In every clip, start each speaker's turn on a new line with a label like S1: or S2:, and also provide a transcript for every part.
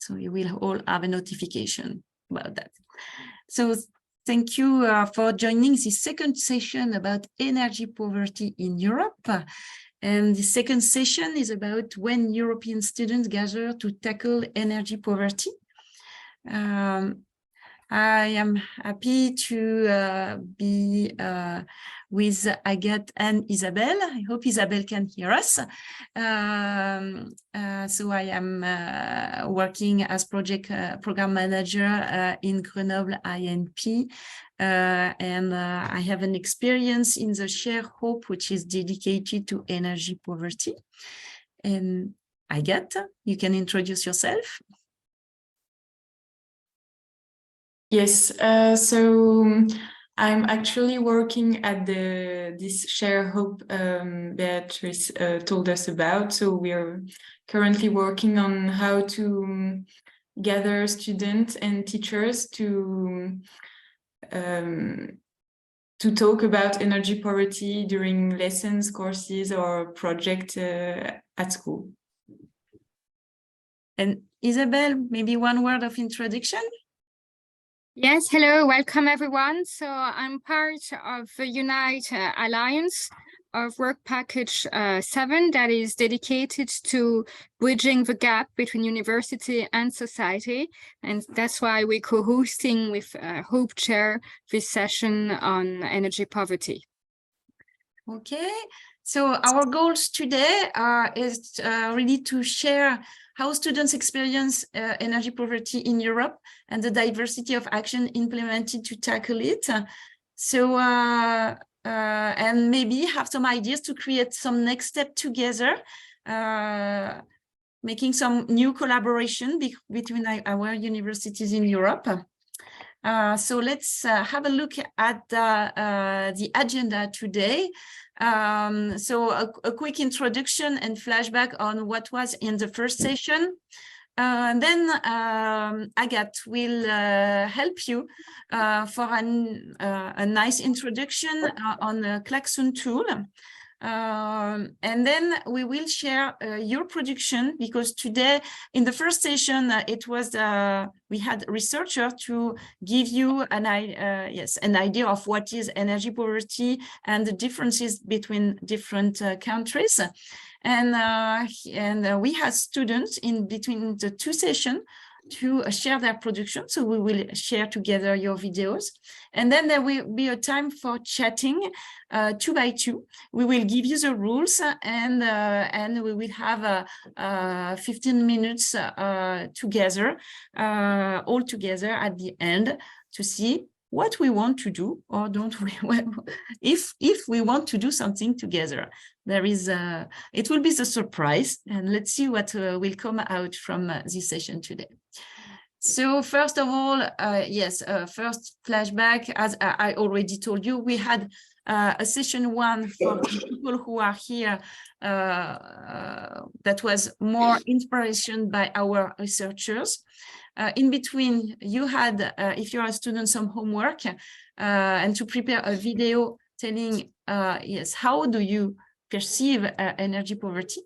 S1: So you will all have a notification about that. So thank you for joining this second session about energy poverty in Europe. And the second session is about when European students gather to tackle energy poverty. I am happy to be with Agathe and Isabelle. I hope Isabelle can hear us. So I am working as program manager in Grenoble INP. And I have an experience in the Share Hope, which is dedicated to energy poverty. And Agathe, you can introduce yourself.
S2: Yes, so I'm actually working at this Share Hope Beatrice told us about. So we're currently working on how to gather students and teachers to talk about energy poverty during lessons, courses, or projects at school.
S1: And Isabelle, maybe one word of introduction?
S3: Yes, hello, welcome everyone. So I'm part of the Unite Alliance of Work Package 7 that is dedicated to bridging the gap between university and society. And that's why we're co-hosting with Hope Chair this session on energy poverty.
S1: Okay, so our goals today is really to share how students experience energy poverty in Europe and the diversity of action implemented to tackle it. And maybe have some ideas to create some next step together, making some new collaboration between our universities in Europe. So let's have a look at the agenda today. So a quick introduction and flashback on what was in the first session. And then Agathe will help you for a nice introduction on the Klaxon tool. And then we will share your production, because today in the first session it was we had researcher to give you an idea of what is energy poverty and the differences between different countries. And we had students in between the two sessions to share their production. So we will share together your videos. And then there will be a time for chatting 2 by 2. We will give you the rules and we will have 15 minutes together, all together at the end to see what we want to do or don't we, if we want to do something together. There is it will be the surprise, and let's see what will come out from this session today. So first of all, first flashback, as I already told you, we had a session 1 for people who are here that was more inspiration by our researchers. In between, you had, if you're a student, some homework and to prepare a video telling, how do you perceive energy poverty?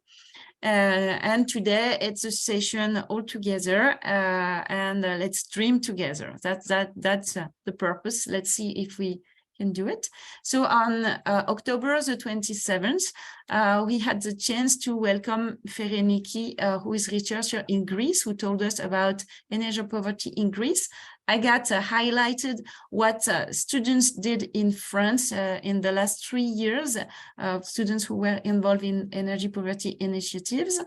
S1: And today it's a session all together, and let's dream together. That's the purpose. Let's see if we can do it. So on October the 27th, we had the chance to welcome Fereniki, who is researcher in Greece, who told us about energy poverty in Greece. Agathe highlighted what students did in France in the last 3 years, students who were involved in energy poverty initiatives.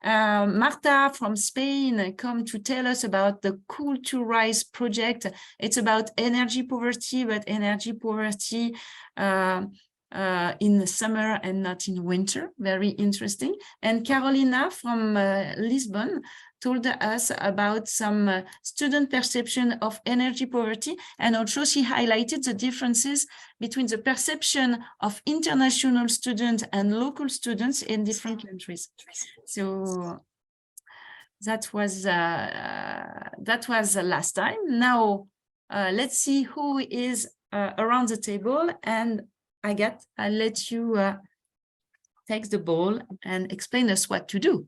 S1: Marta from Spain come to tell us about the Cool to Rise project. It's about energy poverty, but energy poverty in the summer and not in winter. Very interesting. And Carolina from Lisbon told us about some student perception of energy poverty, and also she highlighted the differences between the perception of international students and local students in different countries. So that was the last time. Now let's see who is around the table, and Agathe, I'll let you take the ball and explain us what to do.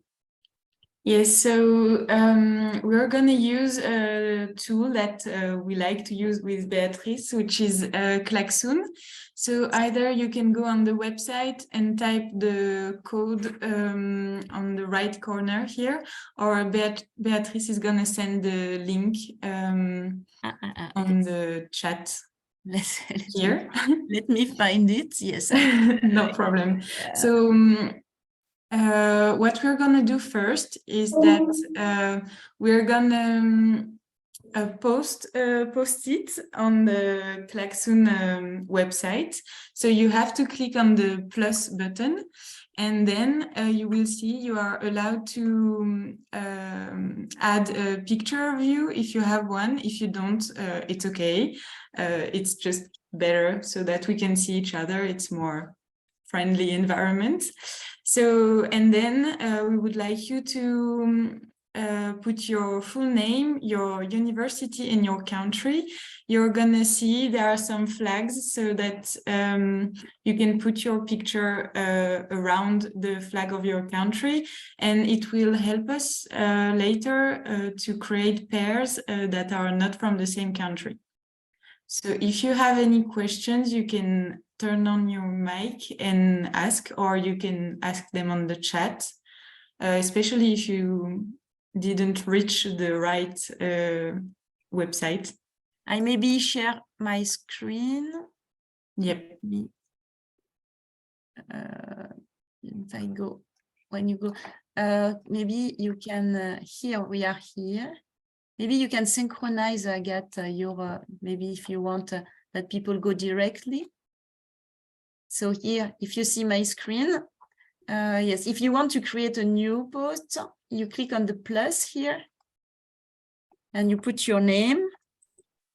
S2: Yes, so we're going to use a tool that we like to use with Beatrice, which is Klaxoon. So either you can go on the website and type the code on the right corner here, or Beatrice is going to send the link on the chat here.
S1: Let me find it. Yes.
S2: No problem. So what we're going to do first is that we're going to post it on the Klaxoon website. So you have to click on the plus button, and then you will see you are allowed to add a picture of you if you have one. If you don't, it's okay. It's just better so that we can see each other. It's more friendly environment. So, and then we would like you to put your full name, your university, and your country. You're gonna see there are some flags so that you can put your picture around the flag of your country, and it will help us later to create pairs that are not from the same country. So if you have any questions, you can turn on your mic and ask, or you can ask them on the chat, especially if you didn't reach the right website.
S1: I maybe share my screen.
S2: Yep.
S1: If I go, when you go, maybe you can, here, we are here. Maybe you can synchronize, Agathe, your, maybe if you want that people go directly. So here, if you see my screen, yes, if you want to create a new post, you click on the plus here and you put your name,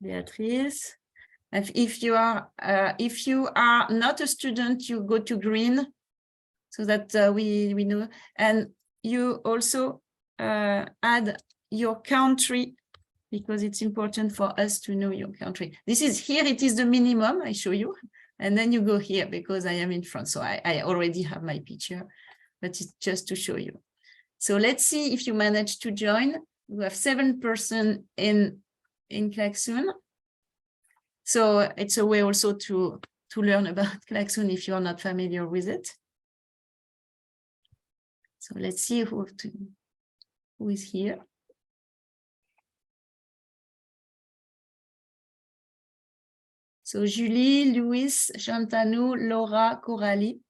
S1: Beatrice. If you are not a student, you go to green so that we know. And you also add your country, because it's important for us to know your country. This is here, it is the minimum, I show you. And then you go here because I am in front. So I already have my picture, but it's just to show you. So let's see if you manage to join. We have 7% in Klaxoon. So it's a way also to learn about Klaxoon if you're not familiar with it. So let's see who is here. So Julie, Louis, Shantanu, Laura, Coralie,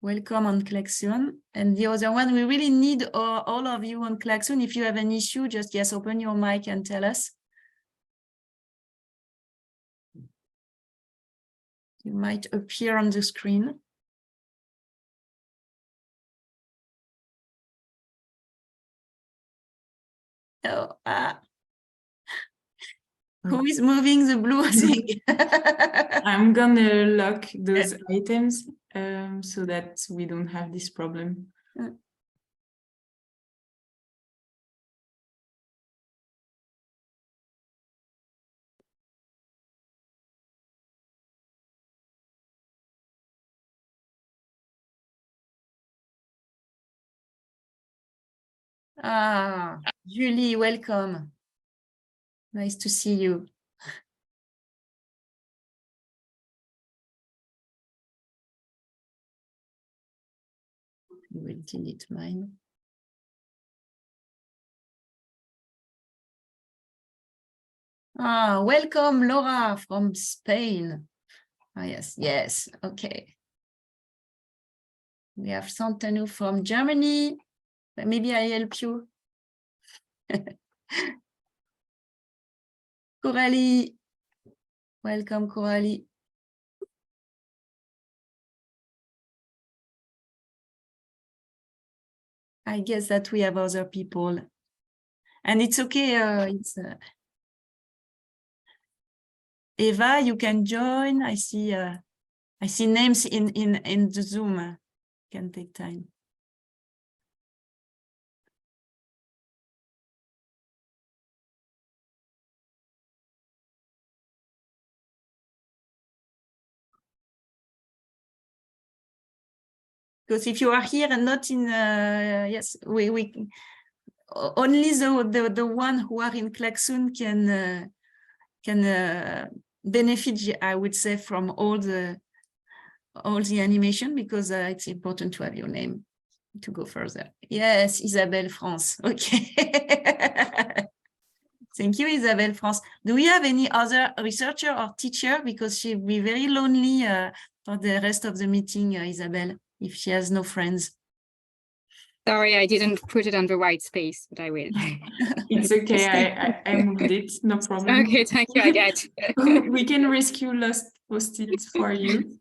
S1: welcome on Klaxoon. And the other one, we really need all of you on Klaxoon. If you have an issue, just yes, open your mic and tell us. You might appear on the screen. Oh, who is moving the blue thing?
S2: I'm gonna lock those items so that we don't have this problem.
S1: Julie, welcome. Nice to see you. I will delete mine. Welcome, Laura from Spain. Yes, okay. We have Santanu from Germany. Maybe I help you. Coralie. Welcome, Coralie. I guess that we have other people. And it's okay. Eva, you can join. I see names in the Zoom. Can take time. Because if you are here and not in, yes, we only the one who are in Klaxoon can benefit, I would say, from all the animation, because it's important to have your name to go further. Yes, Isabelle France. Okay. Thank you, Isabelle France. Do we have any other researcher or teacher? Because she'll be very lonely for the rest of the meeting, Isabelle, if she has no friends.
S3: Sorry, I didn't put it on the white space, but I will.
S2: It's okay. I moved it. No problem.
S3: Okay, thank you, Agathe.
S2: We can rescue lost post-its for you.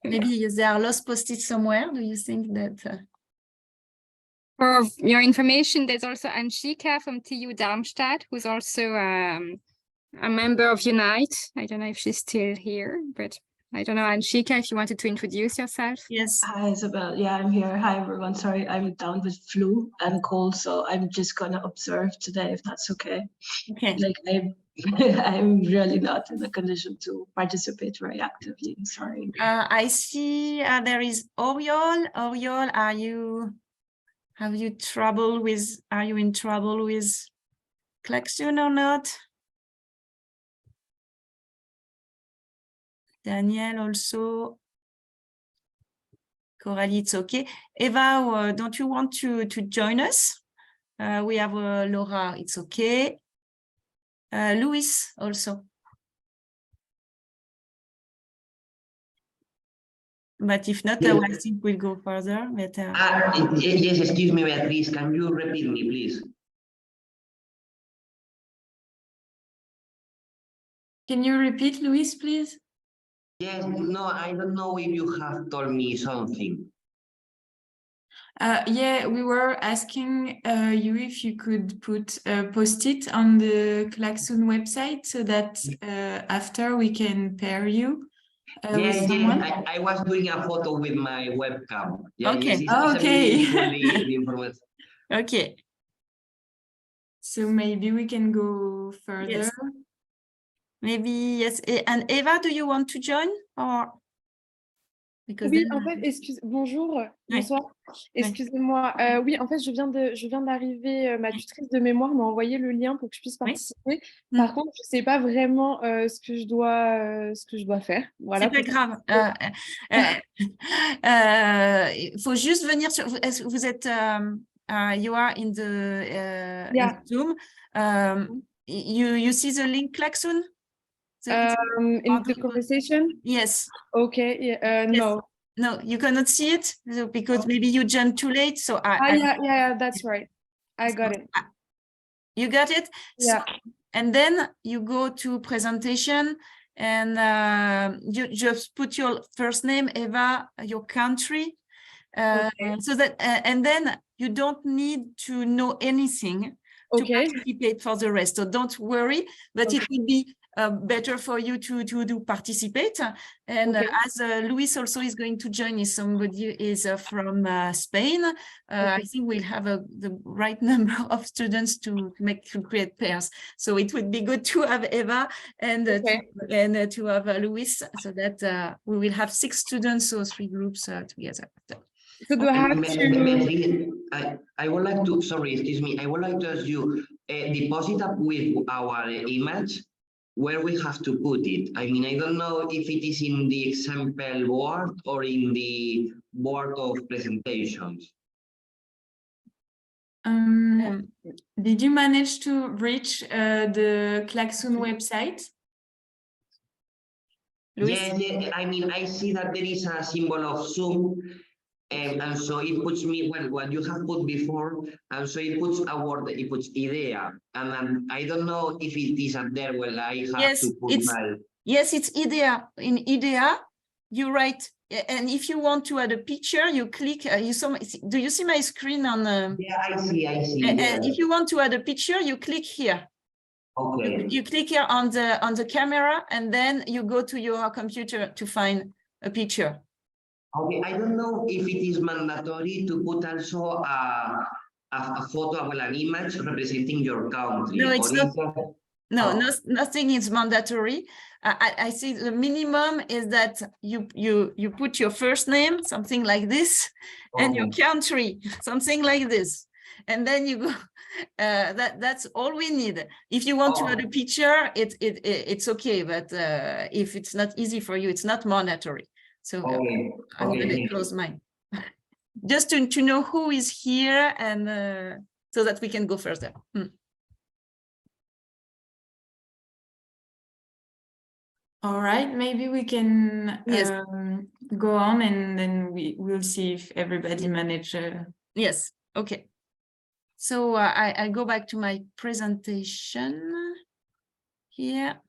S1: Maybe there are lost post-its somewhere. Do you think that?
S3: For your information, there's also Anshika from TU Darmstadt, who's also a member of Unite. I don't know if she's still here, but I don't know, Anshika, if you wanted to introduce yourself.
S1: Yes.
S4: Hi, Isabel. Yeah, I'm here. Hi, everyone. Sorry, I'm down with flu and cold, so I'm just gonna observe today, if that's okay.
S1: Okay.
S4: Like, I'm really not in a condition to participate very actively. Sorry.
S1: I see there is Oriol. Oriol, are you in trouble with Klaxoon or not? Daniel also. Coralie, it's okay. Eva, don't you want to join us? We have Laura, it's okay. Luis also. But if not,
S5: Yes.
S1: I think we'll go further. But,
S5: Yes, excuse me, Beatriz. Can you repeat me, please?
S2: Can you repeat, Luis, please?
S5: Yes, no, I don't know if you have told me something.
S2: Yeah, we were asking you if you could put a post-it on the Klaxoon website so that after we can pair you with
S5: Yes,
S2: someone.
S5: I was doing a photo with my webcam. Yeah,
S1: Okay.
S5: yes, it's
S2: Okay.
S5: the information.
S1: okay.
S2: So maybe we can go further.
S1: Yes. Maybe, yes. And Eva, do you want to join? Or because
S6: Oui,
S1: then,
S6: en fait, bonjour, bonsoir. Excusez-moi. Oui, en fait, je viens d'arriver. Ma tutrice de mémoire m'a envoyé le lien pour que je puisse participer. Par contre, je ne sais pas vraiment ce que je dois faire. Voilà.
S1: c'est pas grave. Il faut juste venir sur. Vous êtes. You are in the
S6: Yeah.
S1: in Zoom. You see the link Klaxoon?
S6: In the conversation?
S1: Yes.
S6: Okay.
S1: Yes.
S6: No.
S1: No, you cannot see it because maybe you jumped too late. So
S6: yeah, that's right. I got it.
S1: You got it?
S6: Yeah.
S1: So, and then you go to presentation and you just put your first name, Eva, your country.
S6: Okay.
S1: So that and then you don't need to know anything to participate for the rest. So don't worry, but it will be better for you to participate. And as Luis also is going to join, if somebody is from Spain, I think we'll have the right number of students to create pairs. So it would be good to have Eva and to have Luis, so that we will have 6 students, so 3 groups together.
S6: So do I have to?
S5: I would like to, sorry, excuse me. I would like to ask you, deposit up with our image, where we have to put it. I mean, I don't know if it is in the example board or in the board of presentations.
S2: Did you manage to reach the Klaxoon website?
S5: Yes, I mean, I see that there is a symbol of Zoom. And so it puts me, well, what you have put before, and so it puts a word, it puts idea, and I don't know if it is up there. Well, I have to put my...
S1: Yes, it's idea. In idea, you write, and if you want to add a picture, you click. Do you see my screen on?
S5: Yeah, I see.
S1: And if you want to add a picture, you click here.
S5: Okay.
S1: You click here on the camera, and then you go to your computer to find a picture.
S5: Okay, I don't know if it is mandatory to put also a photo, well, an image representing your country.
S1: No, it's not. No, nothing is mandatory. I see the minimum is that you put your first name, something like this, and your country, something like this. and then you go. That's all we need. If you want to add a picture, it's okay, but if it's not easy for you, it's not mandatory. So I'm going to close mine. Just to know who is here, and so that we can go further.
S2: All right, maybe we can go on, and then we'll see if everybody managed.
S1: Yes, okay. So I go back to my presentation here.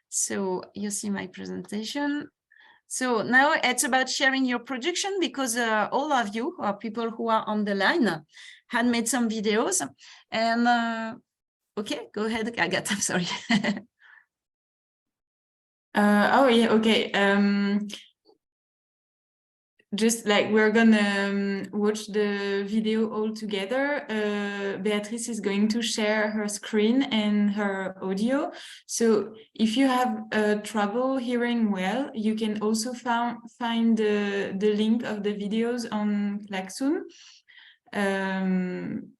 S1: So you see my presentation. So now it's about sharing your production, because all of you, or people who are on the line, had made some videos. And okay, go ahead, Agatha, I'm sorry.
S2: Oh yeah, okay. Just like we're gonna watch the video all together. Beatrice is going to share her screen and her audio. So if you have trouble hearing well, you can also find the link of the videos on Klaxoon. And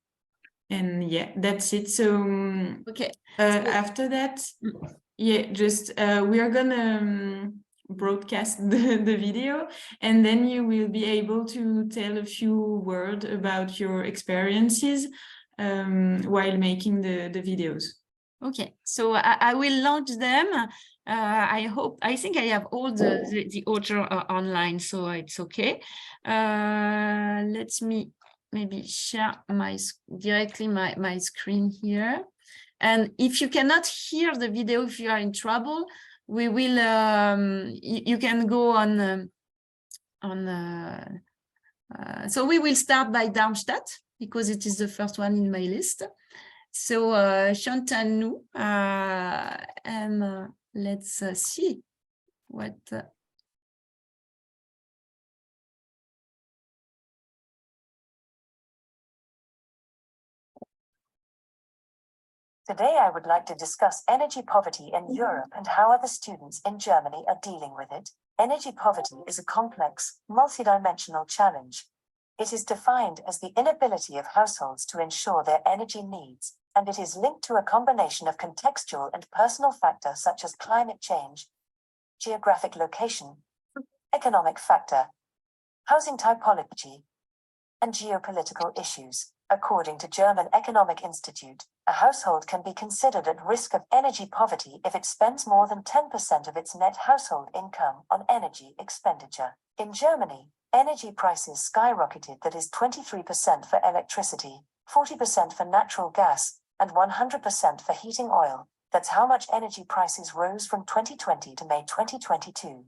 S2: yeah, that's it. So
S1: okay.
S2: After that, yeah, just we are gonna broadcast the video, and then you will be able to tell a few words about your experiences while making the videos.
S1: Okay, so I will launch them. I think I have all the author online, so it's okay. Let me maybe share directly my screen here. And if you cannot hear the video, if you are in trouble, we will. You can go on. So we will start by Darmstadt, because it is the first one in my list. So Chantal, and let's see what.
S7: Today I would like to discuss energy poverty in Europe and how other students in Germany are dealing with it. Energy poverty is a complex, multidimensional challenge. It is defined as the inability of households to ensure their energy needs, and it is linked to a combination of contextual and personal factors such as climate change, geographic location, economic factor, housing typology, and geopolitical issues. According to German Economic Institute, a household can be considered at risk of energy poverty if it spends more than 10% of its net household income on energy expenditure. In Germany, energy prices skyrocketed, that is 23% for electricity, 40% for natural gas, and 100% for heating oil. That's how much energy prices rose from 2020 to May 2022.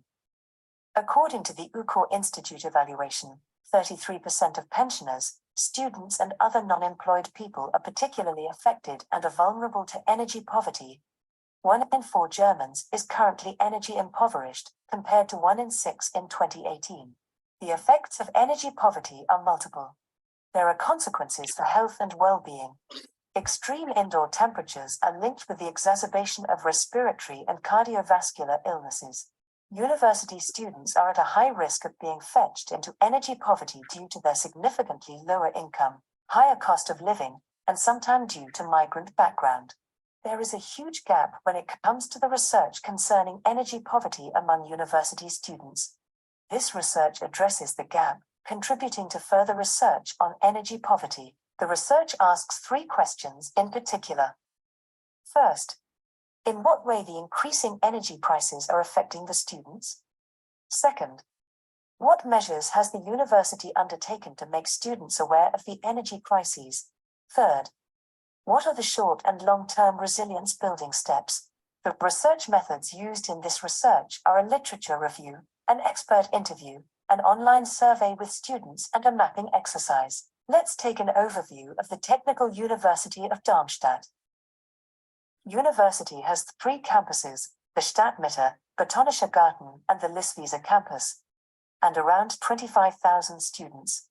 S7: According to the UKO Institute evaluation, 33% of pensioners, students, and other non-employed people are particularly affected and are vulnerable to energy poverty. 1 in 4 Germans is currently energy impoverished, compared to 1 in 6 in 2018. The effects of energy poverty are multiple. There are consequences for health and well-being. Extreme indoor temperatures are linked with the exacerbation of respiratory and cardiovascular illnesses. University students are at a high risk of being fetched into energy poverty due to their significantly lower income, higher cost of living, and sometimes due to migrant background. There is a huge gap when it comes to the research concerning energy poverty among university students. This research addresses the gap, contributing to further research on energy poverty. The research asks 3 questions in particular. First, in what way the increasing energy prices are affecting the students? Second, what measures has the university undertaken to make students aware of the energy crises? Third, what are the short and long-term resilience building steps? The research methods used in this research are a literature review, an expert interview, an online survey with students, and a mapping exercise. Let's take an overview of the Technical University of Darmstadt. University has 3 campuses, the Stadtmitte, Botanischer Garten, and the Lisswiese campus, and around 25,000 students.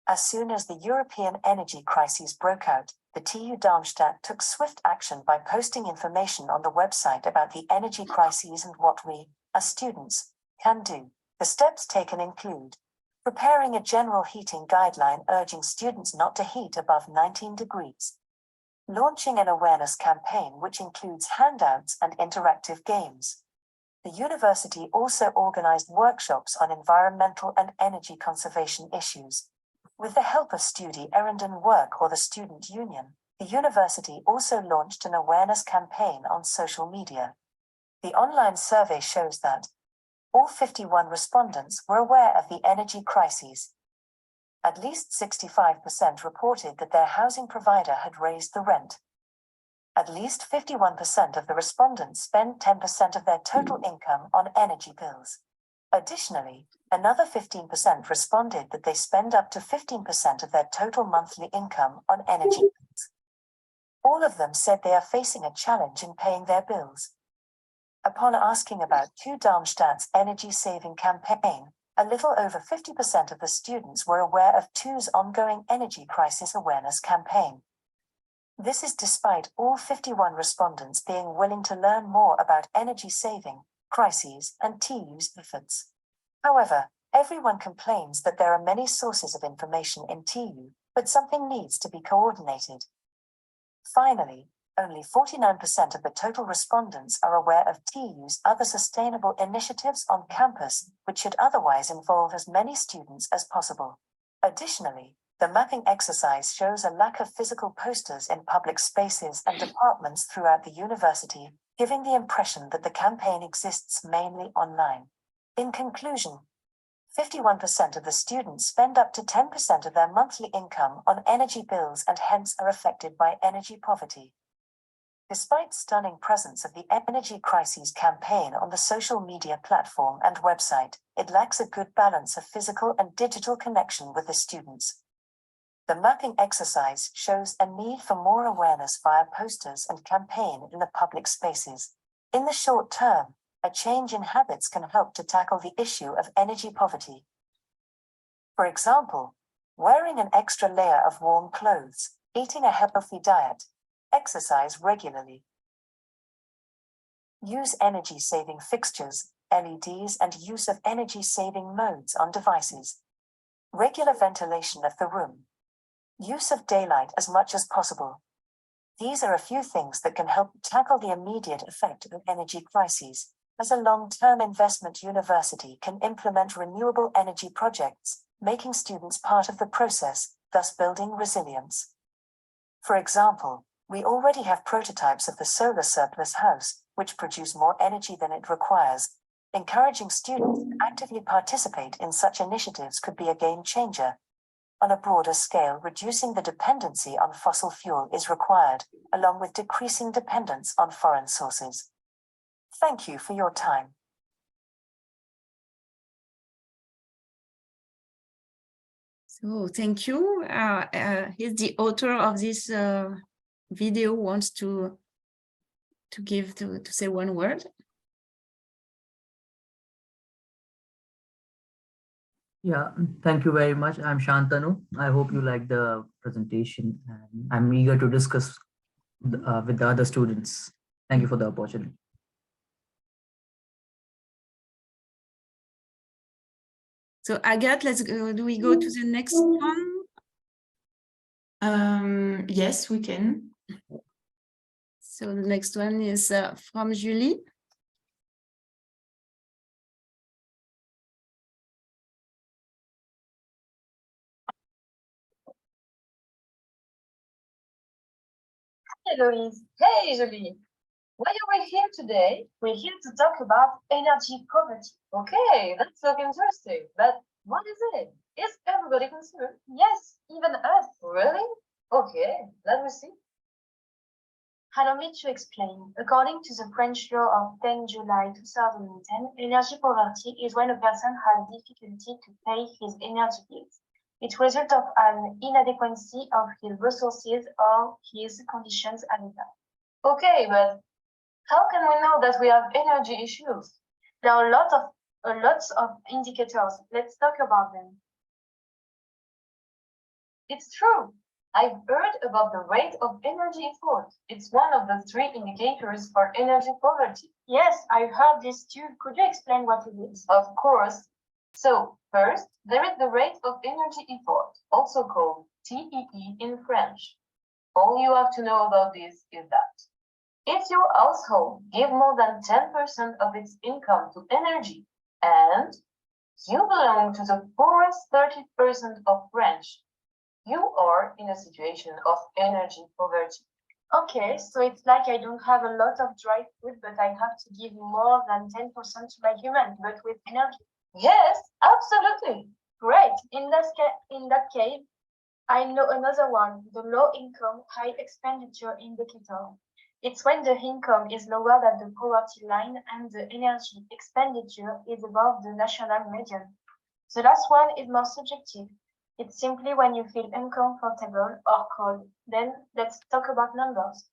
S7: As soon as the European energy crisis broke out, the TU Darmstadt took swift action by posting information on the website about the energy crises and what we, as students, can do. The steps taken include Preparing a general heating guideline urging students not to heat above 19 degrees. Launching an awareness campaign which includes handouts and interactive games. The university also organized workshops on environmental and energy conservation issues. With the help of Studi Erenden Work or the Student Union, the university also launched an awareness campaign on social media. The online survey shows that all 51 respondents were aware of the energy crises. At least 65% reported that their housing provider had raised the rent. At least 51% of the respondents spent 10% of their total income on energy bills. Additionally, another 15% responded that they spend up to 15% of their total monthly income on energy bills. All of them said they are facing a challenge in paying their bills. Upon asking about TU Darmstadt's energy-saving campaign, a little over 50% of the students were aware of TU's ongoing energy crisis awareness campaign. This is despite all 51 respondents being willing to learn more about energy saving, crises, and TU's efforts. However, everyone complains that there are many sources of information in TU, but something needs to be coordinated. Finally, only 49% of the total respondents are aware of TU's other sustainable initiatives on campus, which should otherwise involve as many students as possible. Additionally, the mapping exercise shows a lack of physical posters in public spaces and departments throughout the university, giving the impression that the campaign exists mainly online. In conclusion, 51% of the students spend up to 10% of their monthly income on energy bills and hence are affected by energy poverty. Despite stunning presence of the Energy Crises campaign on the social media platform and website, it lacks a good balance of physical and digital connection with the students. The mapping exercise shows a need for more awareness via posters and campaign in the public spaces. In the short term, a change in habits can help to tackle the issue of energy poverty. For example, wearing an extra layer of warm clothes, eating a healthy diet, exercise regularly. Use energy-saving fixtures, LEDs, and use of energy-saving modes on devices. Regular ventilation of the room. Use of daylight as much as possible. These are a few things that can help tackle the immediate effect of energy crises. As a long-term investment, university can implement renewable energy projects, making students part of the process, thus building resilience. For example, we already have prototypes of the solar surplus house, which produce more energy than it requires. Encouraging students to actively participate in such initiatives could be a game changer. On a broader scale, reducing the dependency on fossil fuel is required, along with decreasing dependence on foreign sources. Thank you for your time.
S1: So thank you. He's the author of this video wants to say one word.
S8: Yeah, thank you very much. I'm Shantanu. I hope you like the presentation, and I'm eager to discuss with the other students. Thank you for the opportunity.
S1: So Agathe, let's go. Do we go to the next one?
S2: Yes, we can.
S1: So the next one is from Julie.
S9: Hey Louise. Hey Julie. Why are we here today? We're here to talk about energy poverty. Okay, that's so interesting. But what is it? Is everybody concerned? Yes, even us. Really? Okay, let me see. Allow me to explain. According to the French law of 10 July 2010, energy poverty is when a person has difficulty to pay his energy bills. It results of an inadequacy of his resources or his conditions habitat. Okay, but how can we know that we have energy issues? There are lots of indicators. Let's talk about them. It's true. I've heard about the rate of energy effort. It's one of the 3 indicators for energy poverty. Yes, I've heard this too. Could you explain what it is? Of course. So, First, there is the rate of energy effort, also called TEE in French. All you have to know about this is that if your household gives more than 10% of its income to energy and you belong to the poorest 30% of French, you are in a situation of energy poverty.
S10: Okay, so it's like I don't have a lot of dry food, but I have to give more than 10% to my human, but with energy.
S9: Yes, absolutely.
S10: Great. In that case, I know another one, the low income, high expenditure indicator. It's when the income is lower than the poverty line and the energy expenditure is above the national median. The last one is more subjective. It's simply when you feel uncomfortable or cold. Then let's talk about numbers.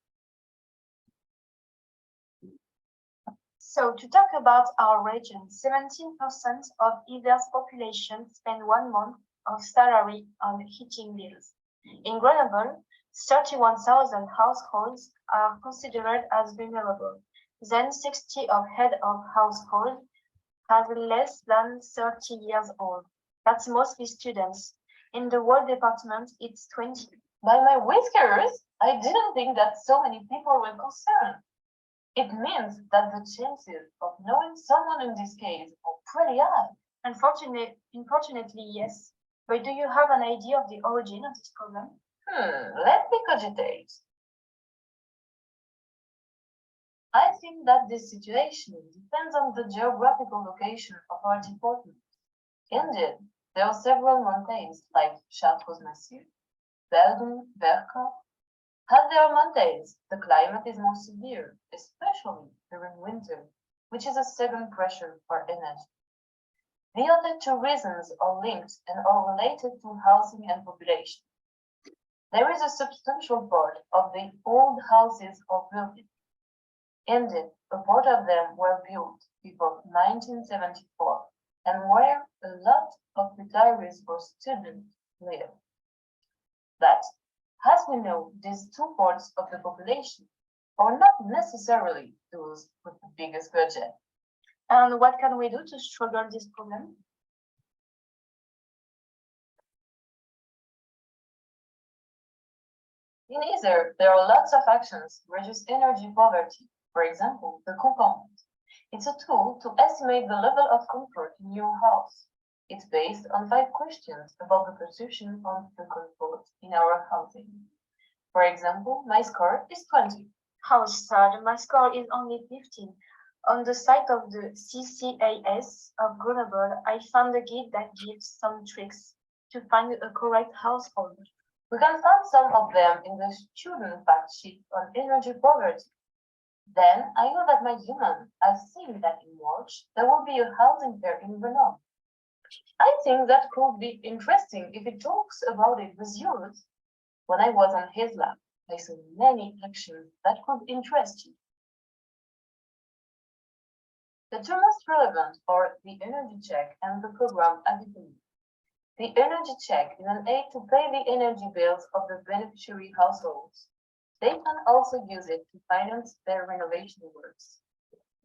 S10: So to talk about our region, 17% of Iver's population spend 1 month of salary on heating bills. In Grenoble, 31,000 households are considered as vulnerable. Then 60 of head of household has less than 30 years old. That's mostly students. In the whole department, it's 20.
S9: By my whiskers, I didn't think that so many people were concerned. It means that the chances of knowing someone in this case are pretty high.
S10: Unfortunately, yes. But do you have an idea of the origin of this problem?
S9: Let me cogitate. I think that this situation depends on the geographical location of our department. Indeed, there are several mountains like Chartreuse-Massieu, Verdun, Vercors. As there are mountains, the climate is more severe, especially during winter, which is a second pressure for energy. The other two reasons are linked and are related to housing and population. There is a substantial part of the old houses are built. Indeed, a part of them were built before 1974 and where a lot of retirees or students live. But, as we know, these two parts of the population are not necessarily those with the biggest budget.
S10: And what can we do to struggle this problem?
S9: In either, there are lots of actions to reduce energy poverty. For example, the compound. It's a tool to estimate the level of comfort in your house. It's based on 5 questions about the perception of the comfort in our housing. For example, my score is 20.
S10: How sad, my score is only 15. On the site of the CCAS of Grenoble, I found a guide that gives some tricks to find a correct household.
S9: We can find some of them in the student fact sheet on energy poverty. Then I know that my human has seen that in March there will be a housing fair in Grenoble. I think that could be interesting if it talks about it with yours. When I was on his lab, I saw many actions that could interest you. The two most relevant are the energy check and the program Habitable. The energy check is an aid to pay the energy bills of the beneficiary households. They can also use it to finance their renovation works.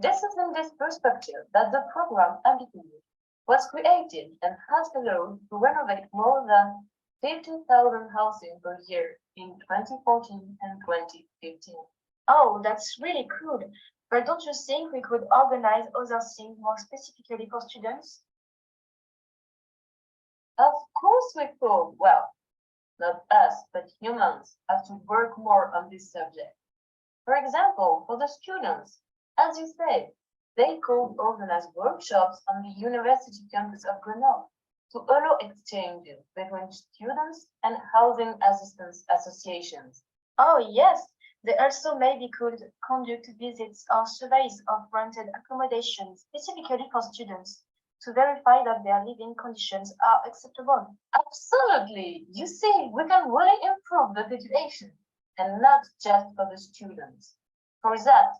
S9: This is in this perspective that the program Habitable was created and has allowed to renovate more than 50,000 houses per year in 2014 and 2015.
S10: Oh, that's really cool. But don't you think we could organize other things more specifically for students?
S9: Of course we could. Well, not us, but humans have to work more on this subject. For example, for the students, as you said, they could organize workshops on the university campus of Grenoble to allow exchanges between students and housing assistance associations.
S10: Oh, yes. They also maybe could conduct visits or surveys of rented accommodation specifically for students to verify that their living conditions are acceptable.
S9: Absolutely. You see, we can really improve the situation, and not just for the students. For that,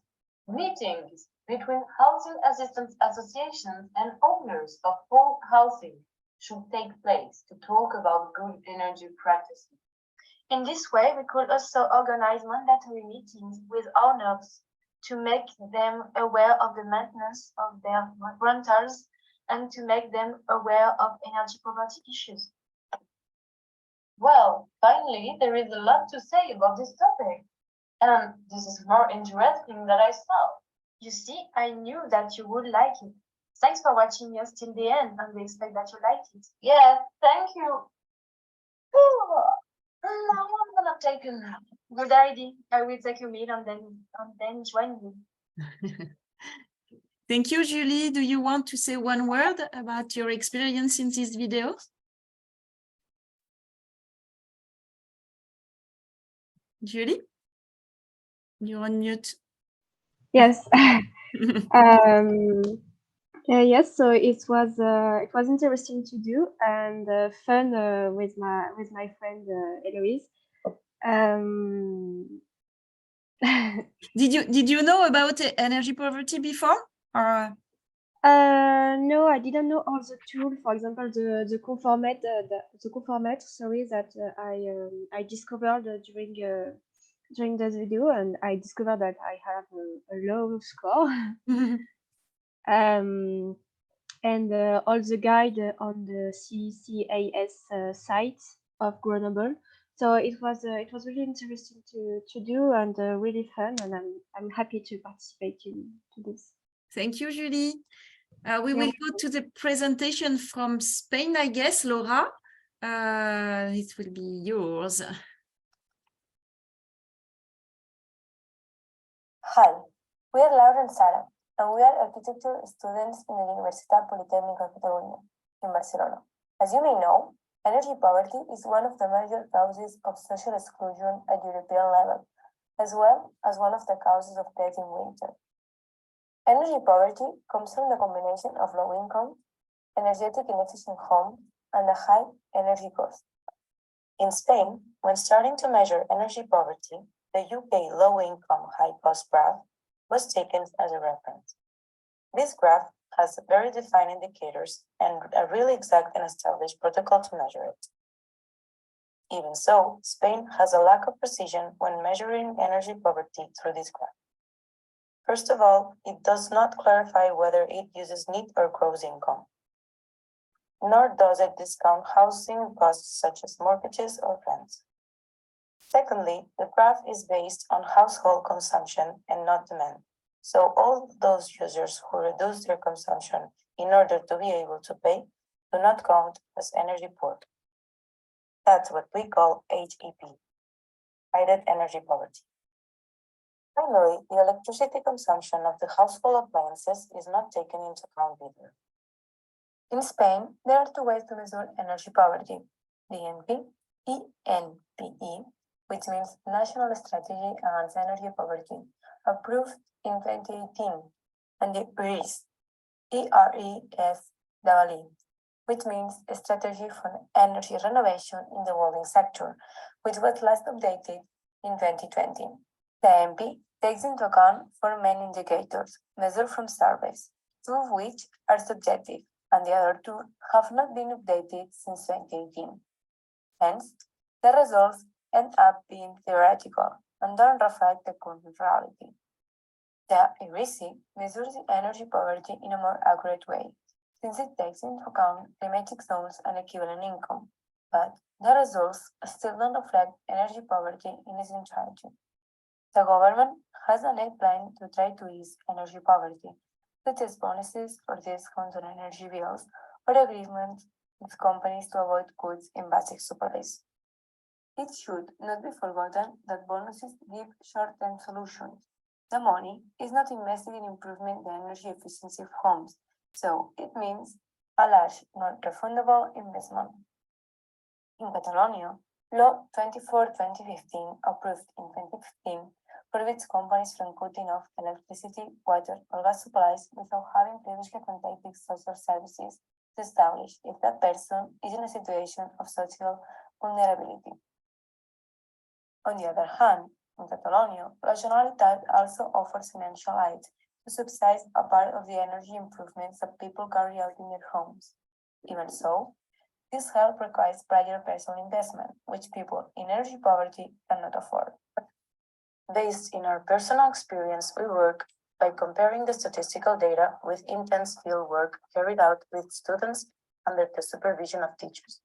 S9: meetings between housing assistance associations and owners of home housing should take place to talk about good energy practices.
S10: In this way, we could also organize mandatory meetings with owners to make them aware of the maintenance of their rentals and to make them aware of energy poverty issues? Well, finally, there is a lot to say about this topic. And this is more interesting than I thought. You see, I knew that you would like it. Thanks for watching us till the end, and we expect that you liked it. Yes, thank you. Now I'm gonna take a nap. Good idea. I will take a meal and then join you.
S1: Thank you, Julie. Do you want to say one word about your experience in this video? Julie? You're on mute.
S11: Yes. Yes, so it was interesting to do and fun with my friend Eloise.
S1: Did you know about energy poverty before? Or
S11: No, I didn't know all the tools. For example, the conformat, sorry, that I discovered during this video, and I discovered that I have a low score. And all the guide on the CCAS site of Grenoble. So it was really interesting to do and really fun, and I'm happy to participate to this.
S1: Thank you, Julie. We will go to the presentation from Spain, I guess, Laura. It will be yours.
S12: Hi, we are Laura and Sara, and we are architecture students in the Universitat Politécnica de Catalunya in Barcelona. As you may know, energy poverty is one of the major causes of social exclusion at European level, as well as one of the causes of death in winter. Energy poverty comes from the combination of low income, energetic inefficient homes, and a high energy cost. In Spain, when starting to measure energy poverty, the UK low-income high-cost graph was taken as a reference. This graph has very defined indicators and a really exact and established protocol to measure it. Even so, Spain has a lack of precision when measuring energy poverty through this graph. First of all, it does not clarify whether it uses net or gross income, nor does it discount housing costs such as mortgages or rents. Secondly, the graph is based on household consumption and not demand. So all those users who reduce their consumption in order to be able to pay do not count as energy poor. That's what we call HEP, hidden energy poverty. Finally, the electricity consumption of the household appliances is not taken into account either. In Spain, there are two ways to measure energy poverty: the ENPE, which means National Strategy Against Energy Poverty, approved in 2018, and the ERES, ERES, which means a Strategy for Energy Renovation in the Building Sector, which was last updated in 2020. The MP takes into account four main indicators measured from surveys, two of which are subjective, and the other two have not been updated since 2018. Hence, the results end up being theoretical and don't reflect the current reality. The ERES measures the energy poverty in a more accurate way, since it takes into account climatic zones and equivalent income, but the results still don't reflect energy poverty in its entirety. The government has a net plan to try to ease energy poverty, such as bonuses or discounts on energy bills, or agreements with companies to avoid cuts in basic supplies. It should not be forgotten that bonuses give short-term solutions. The money is not invested in improving the energy efficiency of homes, so it means a large, non-refundable investment. In Catalonia, Law 24/2015, approved in 2015, prohibits companies from cutting off electricity, water, or gas supplies without having previously contacted social services to establish if that person is in a situation of social vulnerability. On the other hand, in Catalonia, La Generalitat also offers financial aid to subsidize a part of the energy improvements that people carry out in their homes. Even so, this help requires prior personal investment, which people in energy poverty cannot afford. Based in our personal experience, we work by comparing the statistical data with intense field work carried out with students under the supervision of teachers,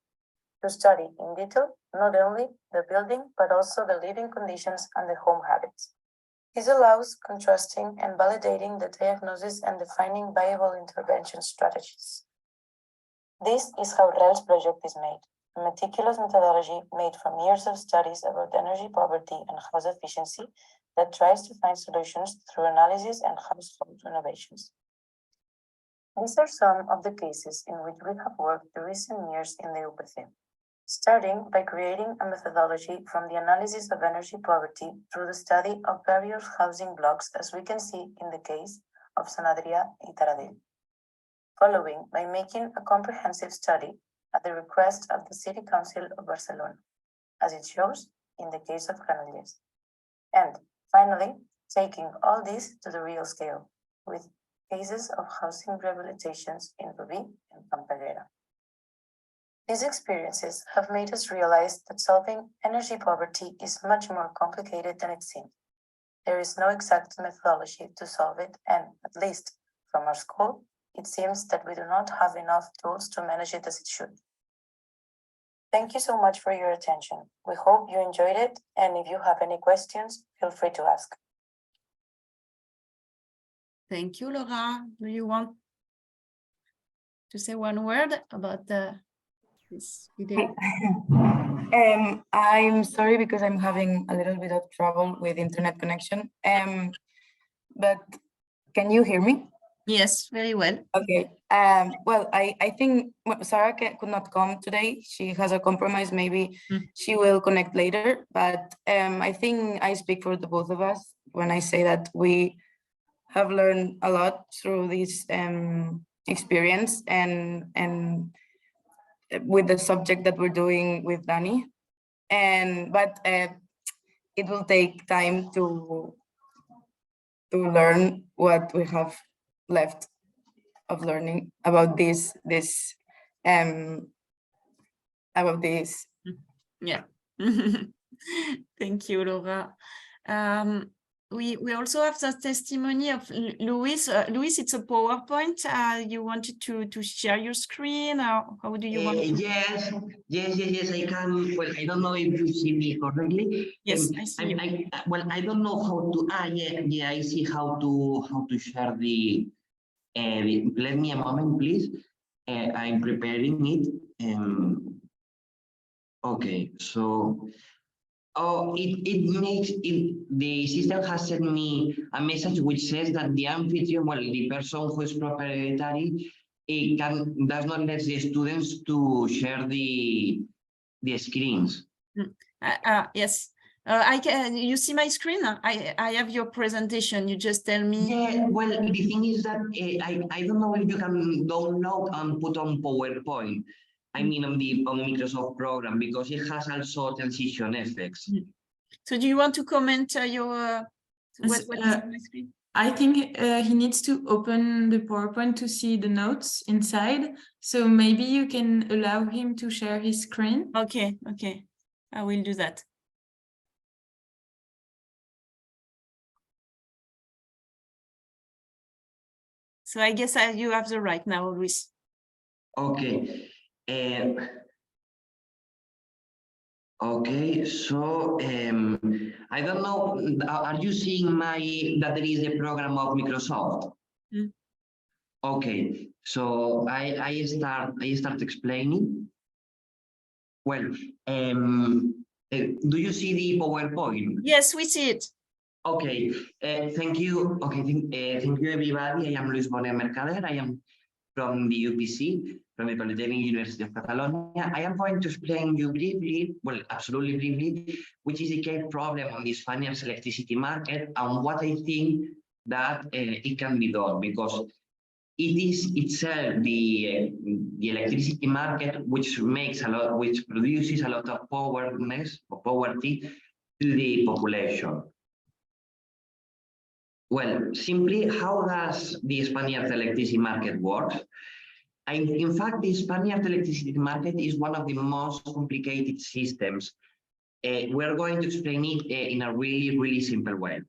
S12: to study in detail not only the building, but also the living conditions and the home habits. This allows contrasting and validating the diagnosis and defining viable intervention strategies. This is how REL's project is made, a meticulous methodology made from years of studies about energy poverty and house efficiency that tries to find solutions through analysis and household renovations. These are some of the cases in which we have worked in recent years in the UPC, starting by creating a methodology from the analysis of energy poverty through the study of various housing blocks, as we can see in the case of San Adrià y Taradell, following by making a comprehensive study at the request of the City Council of Barcelona, as it shows in the case of Granollers, and finally, taking all this to the real scale, with cases of housing rehabilitations in Rubí and Pampelera. These experiences have made us realize that solving energy poverty is much more complicated than it seems. There is no exact methodology to solve it, and at least from our school, it seems that we do not have enough tools to manage it as it should. Thank you so much for your attention. We hope you enjoyed it, and if you have any questions, feel free to ask.
S1: Thank you, Laura. Do you want to say one word about this video?
S13: I'm sorry because I'm having a little bit of trouble with internet connection. But can you hear me?
S1: Yes, very well.
S13: Okay. Well, I think Sarah could not come today. She has a compromise. Maybe she will connect later. But I think I speak for the both of us when I say that we have learned a lot through this experience and with the subject that we're doing with Dani. But it will take time to learn what we have left of learning about this.
S1: Yeah. Thank you, Laura. We also have the testimony of Luis. Luis, it's a PowerPoint. You wanted to share your screen, or how do you want?
S5: Yes, I can. Well, I don't know if you see me correctly.
S1: Yes, I see you.
S5: Well, I don't know how to. Yeah, I see how to share the. Let me a moment, please. I'm preparing it. Okay, so. Oh, it makes it. The system has sent me a message which says that the amphitryon, well, the person who is proprietary, does not let the students to share the screens.
S1: Yes. I can. You see my screen? I have your presentation. You just tell me.
S5: Yeah. Well, the thing is that I don't know if you can download and put on PowerPoint. I mean, on the Microsoft program, because it has also transition effects.
S1: So do you want to comment your what is on my screen?
S2: I think he needs to open the PowerPoint to see the notes inside. So maybe you can allow him to share his screen.
S1: Okay, I will do that. So I guess you have the right now, Luis.
S5: Okay. Okay, so I don't know, are you seeing that there is a program of Microsoft? Okay, so I start explaining. Well, do you see the PowerPoint?
S1: Yes, we see it.
S5: Okay, thank you. Okay, thank you everybody. I am Luis Bonet Mercader. I am from the UPC, from the Polytechnic University of Catalonia. I am going to explain you briefly, well, absolutely briefly, which is the key problem on the Spanish electricity market and what I think that it can be done, because it is itself the electricity market which produces a lot of poverty to the population. Well, simply, how does the Spanish electricity market work? In fact, the Spanish electricity market is one of the most complicated systems. We're going to explain it in a really, really simple way.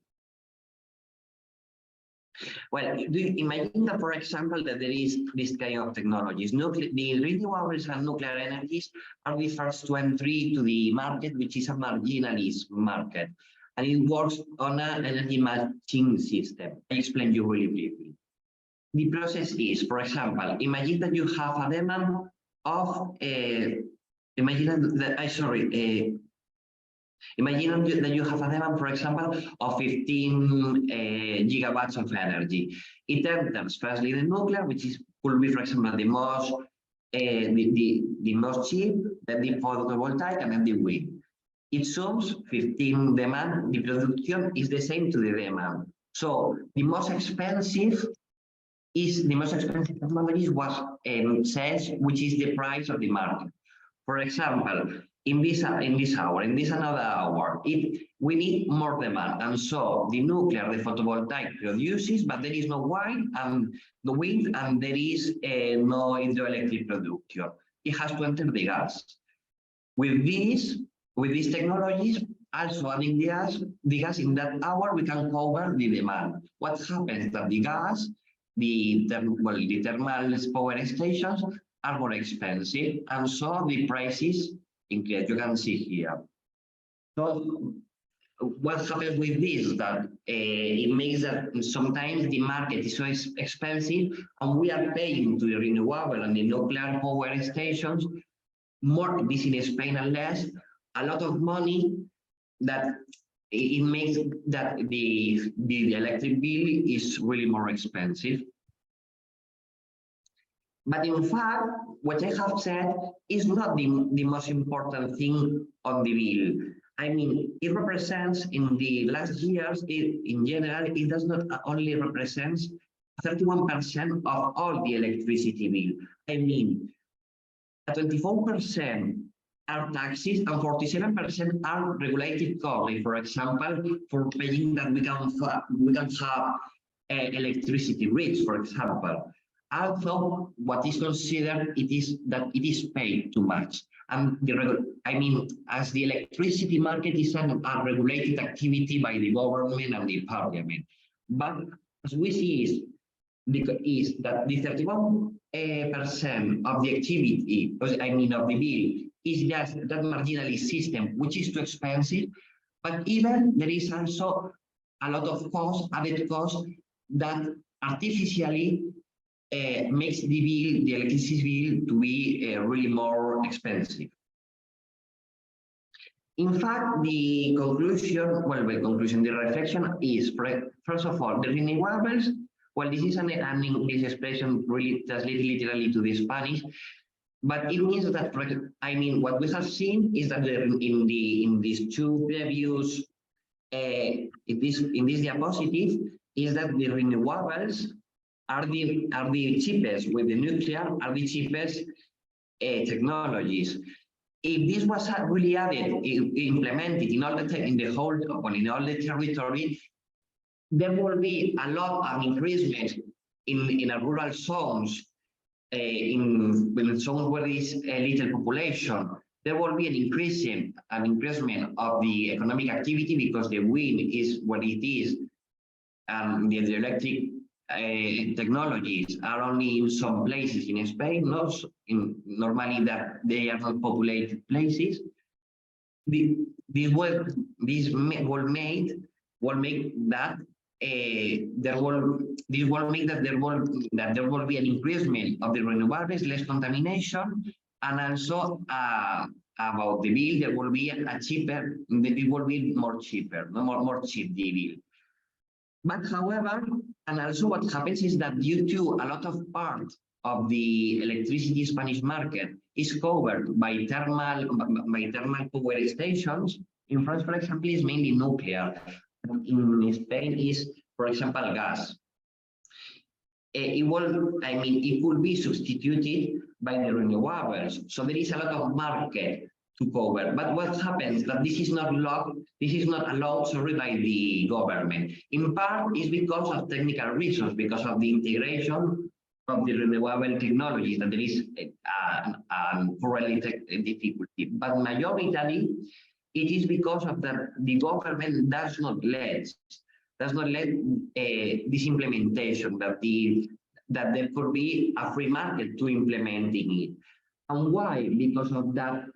S5: Well, imagine that, for example, that there is this kind of technologies. The renewables and nuclear energies are the first to entry to the market, which is a marginalist market. And it works on an energy matching system. I explain you really briefly. The process is, for example, imagine that you have a demand of, imagine that you have a demand, for example, of 15 gigawatts of energy. It enters firstly the nuclear, which could be, for example, the most cheap, then the photovoltaic, and then the wind. It sums 15 demand. The production is the same to the demand. So the most expensive technology was says, which is the price of the market. For example, in this hour, in this another hour, we need more demand, and so the nuclear, the photovoltaic produces, but there is no wind, and there is no hydroelectric production. It has to enter the gas. With these technologies, also adding the gas in that hour, we can cover the demand. What happens that the gas, the thermal power stations are more expensive, and so the prices increase. You can see here. So what happens with this? That it makes that sometimes the market is so expensive, and we are paying to the renewable and the nuclear power stations more. This in Spain, and less, a lot of money, that it makes that the electric bill is really more expensive. But in fact, what I have said is not the most important thing on the bill. I mean, it represents, in the last years, in general, it does not only represent 31% of all the electricity bill. I mean, 24% are taxes and 47% are regulated costs. Like, for example, for paying that we can have electricity rates, for example. Also, what is considered is that it is paid too much. And as the electricity market is a regulated activity by the government and the parliament. But as we see is that the 31% of the activity, of the bill, is just that marginalist system, which is too expensive. But even there is also a lot of added costs that artificially makes the electricity bill to be really more expensive. In fact, the reflection is, first of all, the renewables. Well, this is an English expression, really translated literally to the Spanish, but it means that, what we have seen is that in these two previous, in this diapositive, is that the renewables are the cheapest, with the nuclear are the cheapest technologies. If this was really added, implemented in all the territory, there will be a lot of increasement in rural zones, in zones where there is a little population. There will be an increasement of the economic activity, because the wind is what it is, and the electric technologies are only in some places in Spain, not normally that they are not populated places. This will make that there will be an increasement of the renewables, less contamination, and also about the bill, there will be it will be more cheap the bill. But however, and also what happens is that due to a lot of part of the electricity Spanish market is covered by thermal power stations. In France, for example, is mainly nuclear. In Spain is, for example, gas. It could be substituted by the renewables. So there is a lot of market to cover. But what happens that this is not allowed by the government. In part is because of technical reasons, because of the integration of the renewable technologies, that there is a difficulty. But majority, it is because of that the government does not let does not let this implementation that there could be a free market to implementing it. And why? Because of that.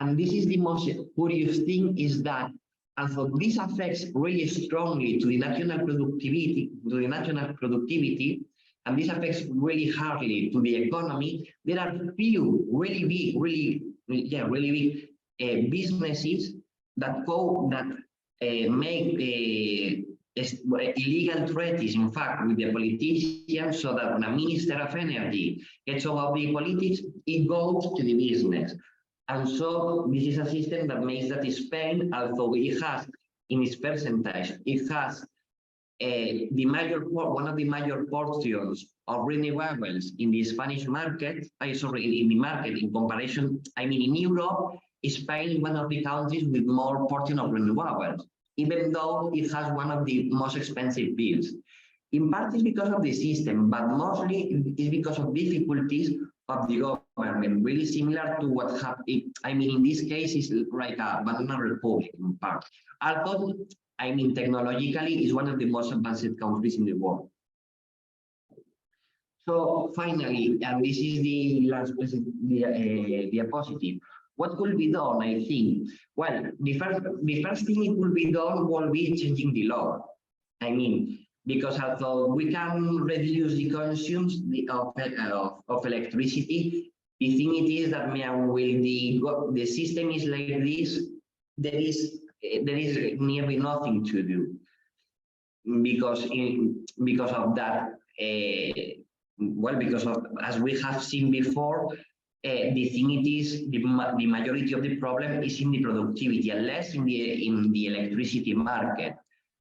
S5: And this is the most curious thing, is that although this affects really strongly to the national productivity, and this affects really hardly to the economy, there are few really big businesses that make illegal treaties, in fact, with the politicians, so that when a minister of energy gets over the politics, it goes to the business. And so this is a system that makes that Spain, although it has in its percentage, it has one of the major portions of renewables in the Spanish market, in the market in comparison, in Europe, Spain is one of the countries with more portion of renewables, even though it has one of the most expensive bills. In part it's because of the system, but mostly it's because of difficulties of the government, really similar to what happened. In this case, it's like a banana republic in part. Although, technologically, it's one of the most advanced countries in the world. So finally, and this is the last diapositive, what could be done, I think? Well, the first thing it will be done will be changing the law. Because although we can reduce the consumption of electricity, the thing it is that when the system is like this, there is nearly nothing to do, because of that. Because of, as we have seen before, the thing it is the majority of the problem is in the productivity and less in the electricity market.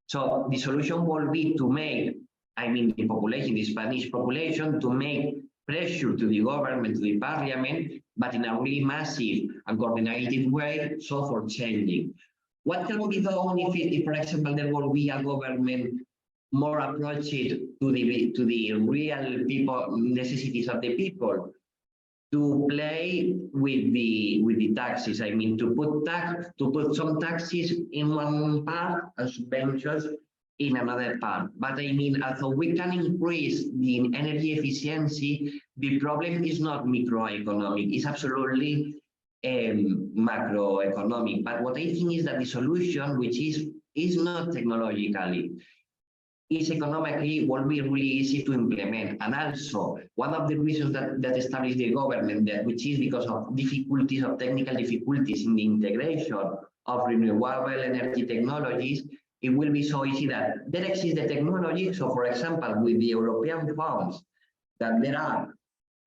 S5: So the solution will be to make, the population, the Spanish population, to make pressure to the government, to the parliament, but in a really massive and coordinated way, so for changing. What can be done if, for example, there will be a government more approached to the real people, necessities of the people, to play with the taxes. To put some taxes in one part and subventions in another part. But although we can increase the energy efficiency, the problem is not microeconomic, it's absolutely macroeconomic. But what I think is that the solution, which is not technologically, is economically, will be really easy to implement. And also, one of the reasons that established the government, which is because of technical difficulties in the integration of renewable energy technologies, it will be so easy that there exists the technology. So, for example, with the European funds that there are,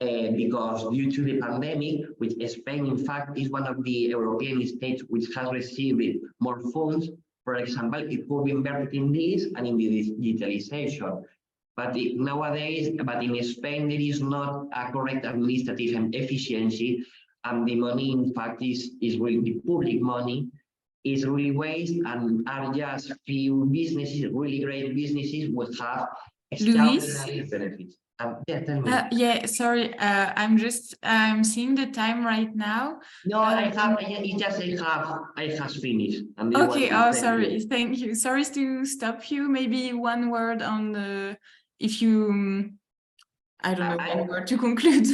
S5: because due to the pandemic, which Spain, in fact, is one of the European states which has received more funds. For example, it could be invested in this and in the digitalization. But nowadays, in Spain, there is not a correct administrative efficiency, and the money, in fact, is really the public money, is really waste, and are just few businesses, really great businesses, would have extraordinary benefits.
S2: Yeah, sorry, I'm seeing the time right now.
S5: No, I have finished.
S2: Okay, sorry, thank you. Sorry to stop you. Maybe one word on the, if you, I don't know, one word to conclude.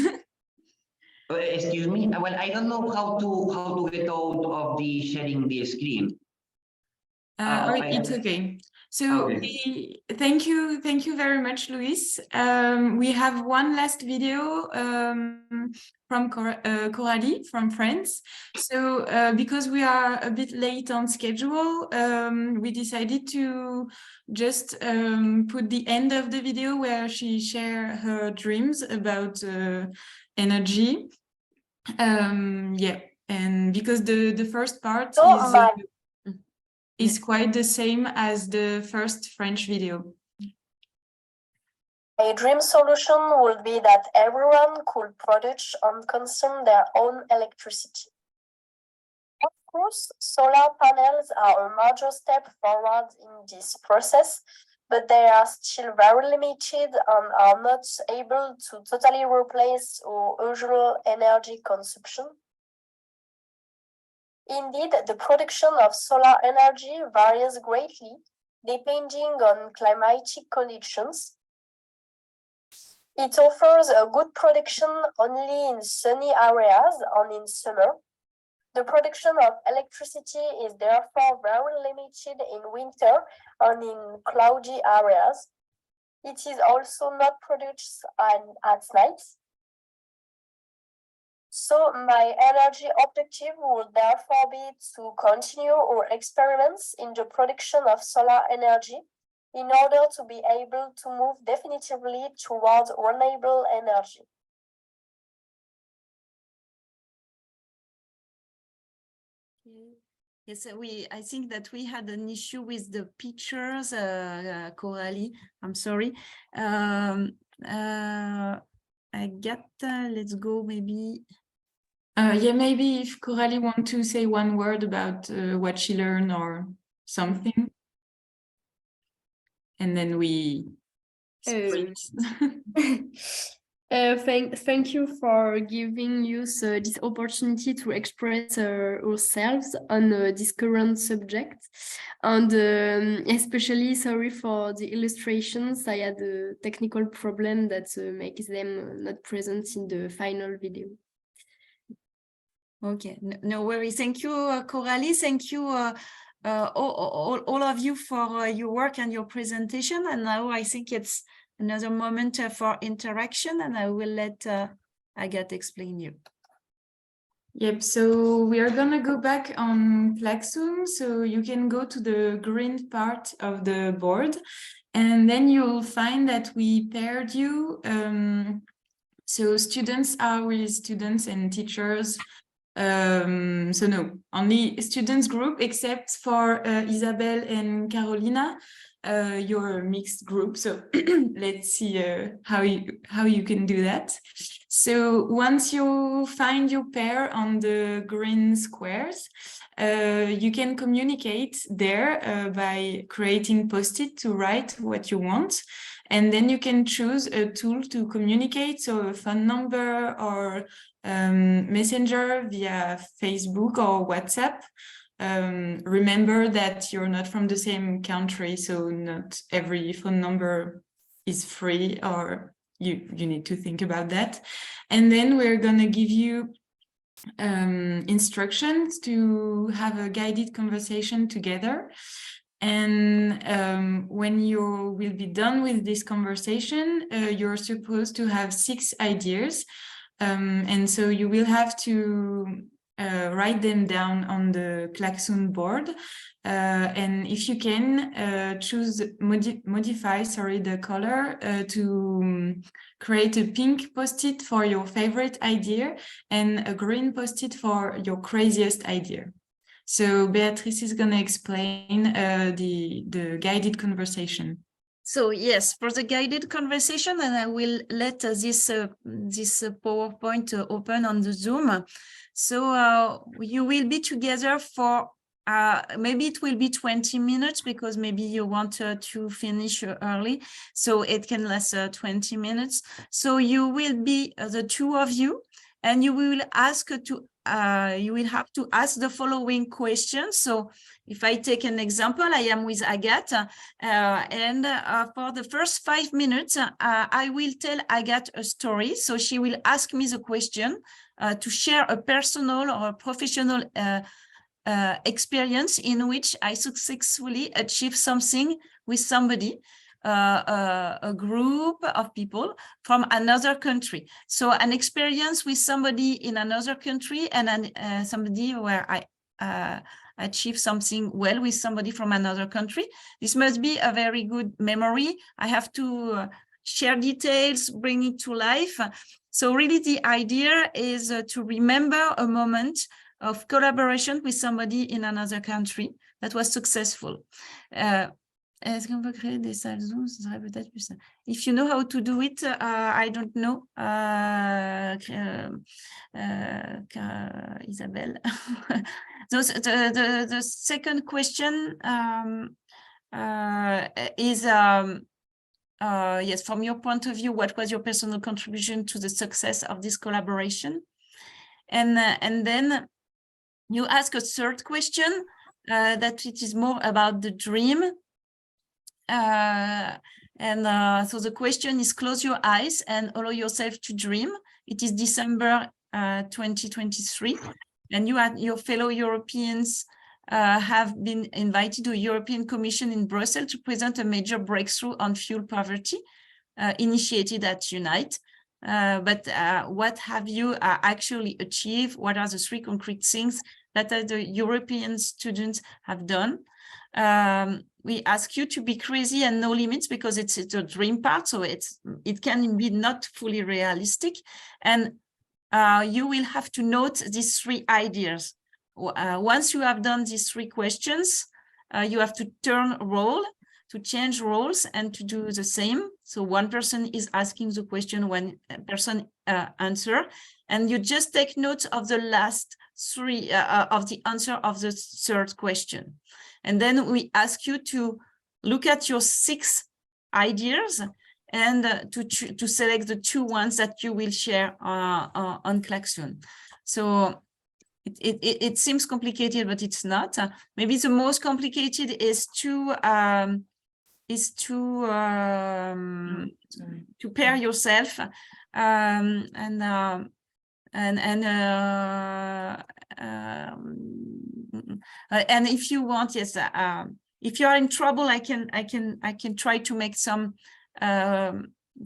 S5: Excuse me. Well, I don't know how to get out of the sharing the screen.
S2: It's okay. So thank you very much, Luis. We have one last video from Coralie from France. So because we are a bit late on schedule, we decided to just put the end of the video where she shared her dreams about energy. Yeah, and because the first part is quite the same as the first French video.
S10: A dream solution would be that everyone could produce and consume their own electricity. Of course, solar panels are a major step forward in this process, but they are still very limited and are not able to totally replace our usual energy consumption. Indeed, the production of solar energy varies greatly depending on climatic conditions. It offers a good production only in sunny areas and in summer. The production of electricity is therefore very limited in winter and in cloudy areas. It is also not produced at night. So my energy objective would therefore be to continue our experiments in the production of solar energy in order to be able to move definitively towards renewable energy.
S1: Yes, I think that we had an issue with the pictures, Coralie, I'm sorry. I get, let's go maybe.
S2: Yeah, maybe if Coralie wants to say one word about what she learned or something. And then we
S14: Thank you for giving us this opportunity to express ourselves on this current subject, and especially sorry for the illustrations. I had a technical problem that makes them not present in the final video.
S1: Okay, no worries. Thank you, Coralie. Thank you, all of you for your work and your presentation. And now I think it's another moment for interaction, and I will let Agathe explain you.
S2: Yep, so we are gonna go back on Klaxoon, so you can go to the green part of the board, and then you'll find that we paired you. So students are with students and teachers. So no, only students group except for Isabel and Carolina. You're a mixed group, so let's see how you can do that. So once you find your pair on the green squares, you can communicate there by creating post-it to write what you want. And then you can choose a tool to communicate, so a phone number or messenger via Facebook or WhatsApp. Remember that you're not from the same country, so not every phone number is free, or you need to think about that. And then we're gonna give you instructions to have a guided conversation together. And when you will be done with this conversation, you're supposed to have 6 ideas. And so you will have to write them down on the Klaxoon board. And if you can, choose modify the color to create a pink post-it for your favorite idea and a green post-it for your craziest idea. So Beatrice is going to explain the guided conversation.
S1: So yes, for the guided conversation, and I will let this PowerPoint open on the Zoom. So you will be together for maybe it will be 20 minutes, because maybe you want to finish early, so it can last 20 minutes. So you will be the 2 of you, and you will ask you will have to ask the following questions. So if I take an example, I am with Agathe, and for the first 5 minutes, I will tell Agathe a story. So she will ask me the question to share a personal or a professional experience in which I successfully achieved something with somebody, a group of people from another country. So an experience with somebody in another country, and somebody where I achieve something well with somebody from another country. This must be a very good memory. I have to share details, bring it to life. So really the idea is to remember a moment of collaboration with somebody in another country that was successful. Est-ce qu'on peut créer des salles Zoom? Ce serait peut-être plus simple. If you know how to do it, I don't know. Isabelle. So the second question is, yes, from your point of view, what was your personal contribution to the success of this collaboration? And then you ask a third question that it is more about the dream. So the question is, close your eyes and allow yourself to dream. It is December 2023, and your fellow Europeans have been invited to the European Commission in Brussels to present a major breakthrough on fuel poverty initiated at Unite. But what have you actually achieved? What are the 3 concrete things that the European students have done? We ask you to be crazy and no limits, because it's a dream part, so it can be not fully realistic. And you will have to note these 3 ideas. Once you have done these 3 questions, you have to turn role, to change roles and to do the same. So one person is asking the question, one person answer, and you just take note of the last 3 of the answer of the 3rd question. And then we ask you to look at your 6 ideas and to select the 2 ones that you will share on Klaxoon. So it seems complicated, but it's not. Maybe the most complicated is to pair yourself and if you want, yes, if you are in trouble, I can try to make some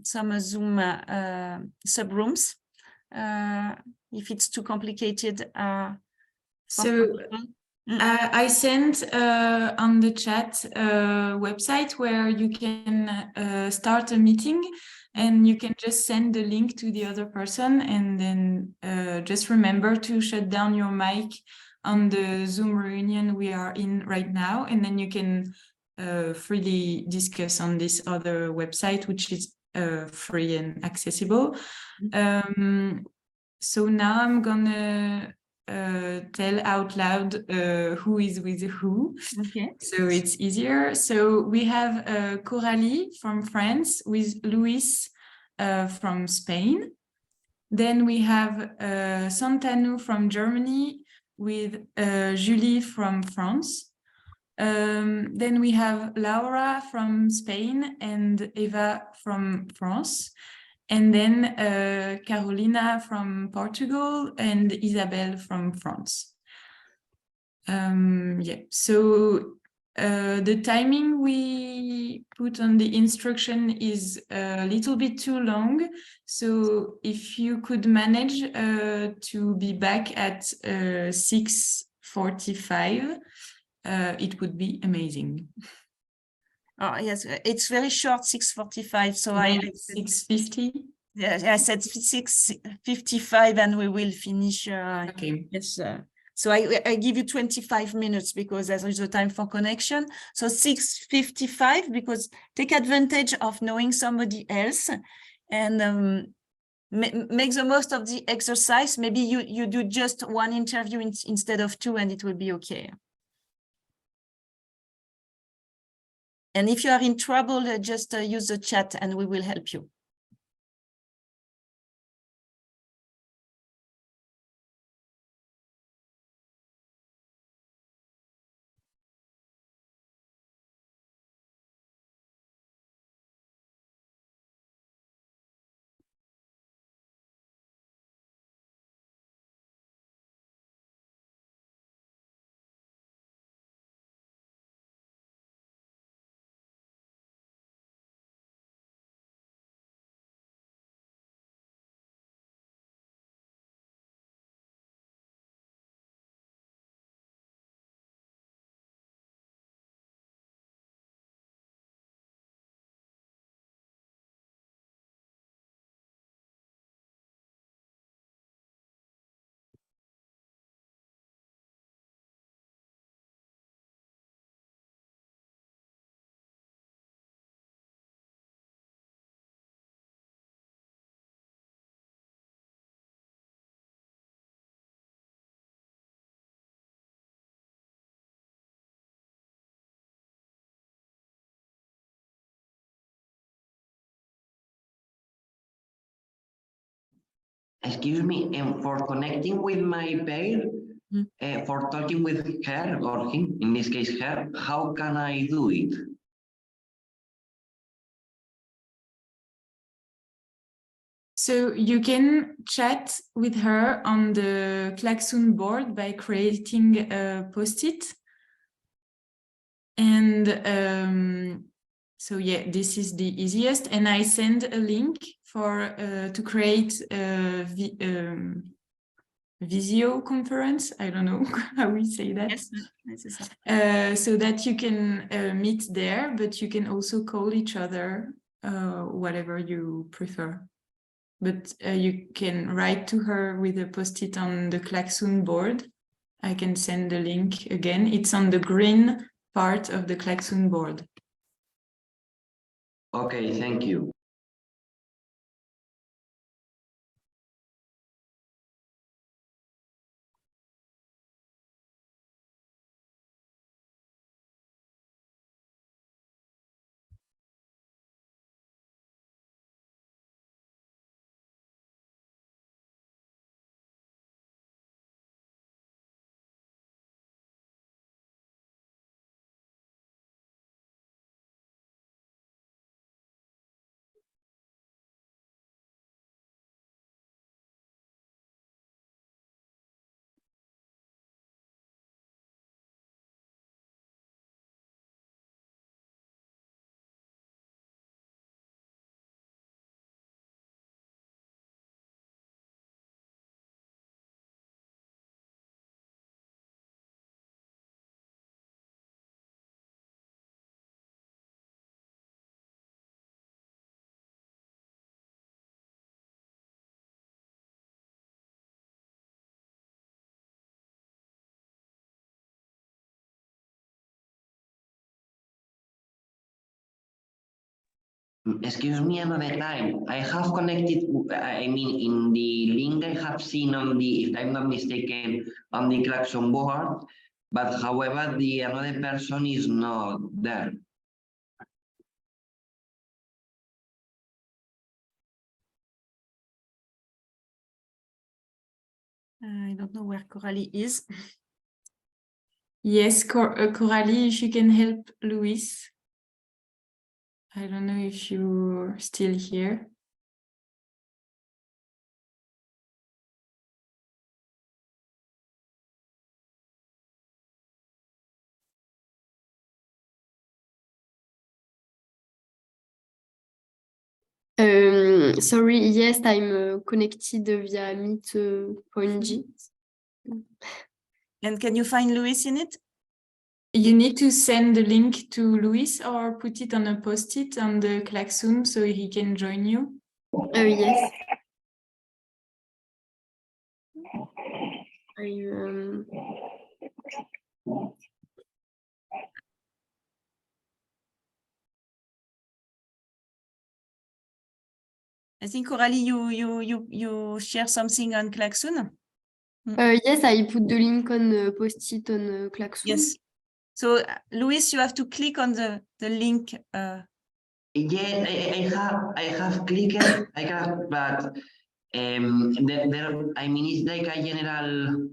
S1: Zoom subrooms if it's too complicated.
S2: I sent on the chat website where you can start a meeting, and you can just send the link to the other person, and then just remember to shut down your mic on the Zoom reunion we are in right now, and then you can freely discuss on this other website, which is free and accessible. So now I'm gonna tell out loud who is with who.
S1: Okay.
S2: So it's easier. So we have Coralie from France with Luis from Spain. Then we have Santanu from Germany with Julie from France. Then we have Laura from Spain and Eva from France. And then Carolina from Portugal and Isabel from France. Yeah, so the timing we put on the instruction is a little bit too long. So if you could manage to be back at 6:45, it would be amazing.
S1: Oh, yes, it's very short, 6:45. So
S2: I 6:50.
S1: Yeah, I said 6:55, and we will finish.
S2: Okay.
S1: Yes. So I give you 25 minutes because there is a time for connection. So 6:55, because take advantage of knowing somebody else, and make the most of the exercise. Maybe you do just 1 interview instead of 2, and it will be okay. And if you are in trouble, just use the chat and we will help you.
S5: Excuse me, and for connecting with my pair, for talking with her or him, in this case her, how can I do it?
S2: So you can chat with her on the Klaxoon board by creating a post-it. And so yeah, this is the easiest. And I send a link for to create a Visio conference. I don't know how we say that.
S1: Yes,
S2: so that you can meet there, but you can also call each other, whatever you prefer. But you can write to her with a post-it on the Klaxoon board. I can send the link again. It's on the green part of the Klaxoon board.
S5: Okay, thank you. Excuse me another time. I have connected, I mean, in the link I have seen on the, if I'm not mistaken, on the Klaxon board, but however, the another person is not there.
S1: I don't know where Coralie is.
S2: Yes, Coralie, if you can help Luis. I don't know if you're still here.
S14: Sorry, yes, I'm connected via Meet.g.
S1: And can you find Louis in it?
S2: You need to send the link to Luis or put it on a post-it on the Klaxoon so he can join you.
S14: Yes.
S1: I think Coralie, you share something on Klaxoon.
S14: Yes, I put the link on post-it on Klaxoon.
S1: Yes. So Luis, you have to click on the link.
S5: Yeah, I have clicked, but there, I mean, it's like a general.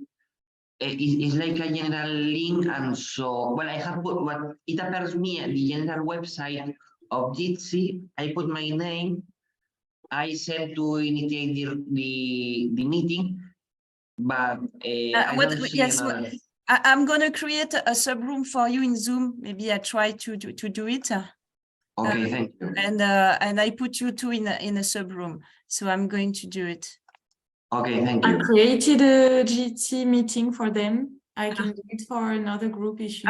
S5: It's like a general link, and so well, I have put what it appears me at the general website of Jitsi. I put my name. I said to initiate the meeting, but I don't see
S1: yes,
S5: another.
S1: I'm going to create a subroom for you in Zoom. Maybe I try to do it.
S5: Okay, thank you.
S1: And I put you two in a subroom. So I'm going to do it.
S5: Okay, thank you.
S2: I created a GT meeting for them. I can do it for another group if you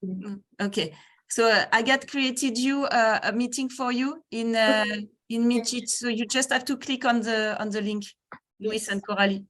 S2: need.
S1: Okay. So I created you a meeting for you in Meet. So you just have to click on the link, Luis and Coralie.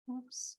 S1: Oops.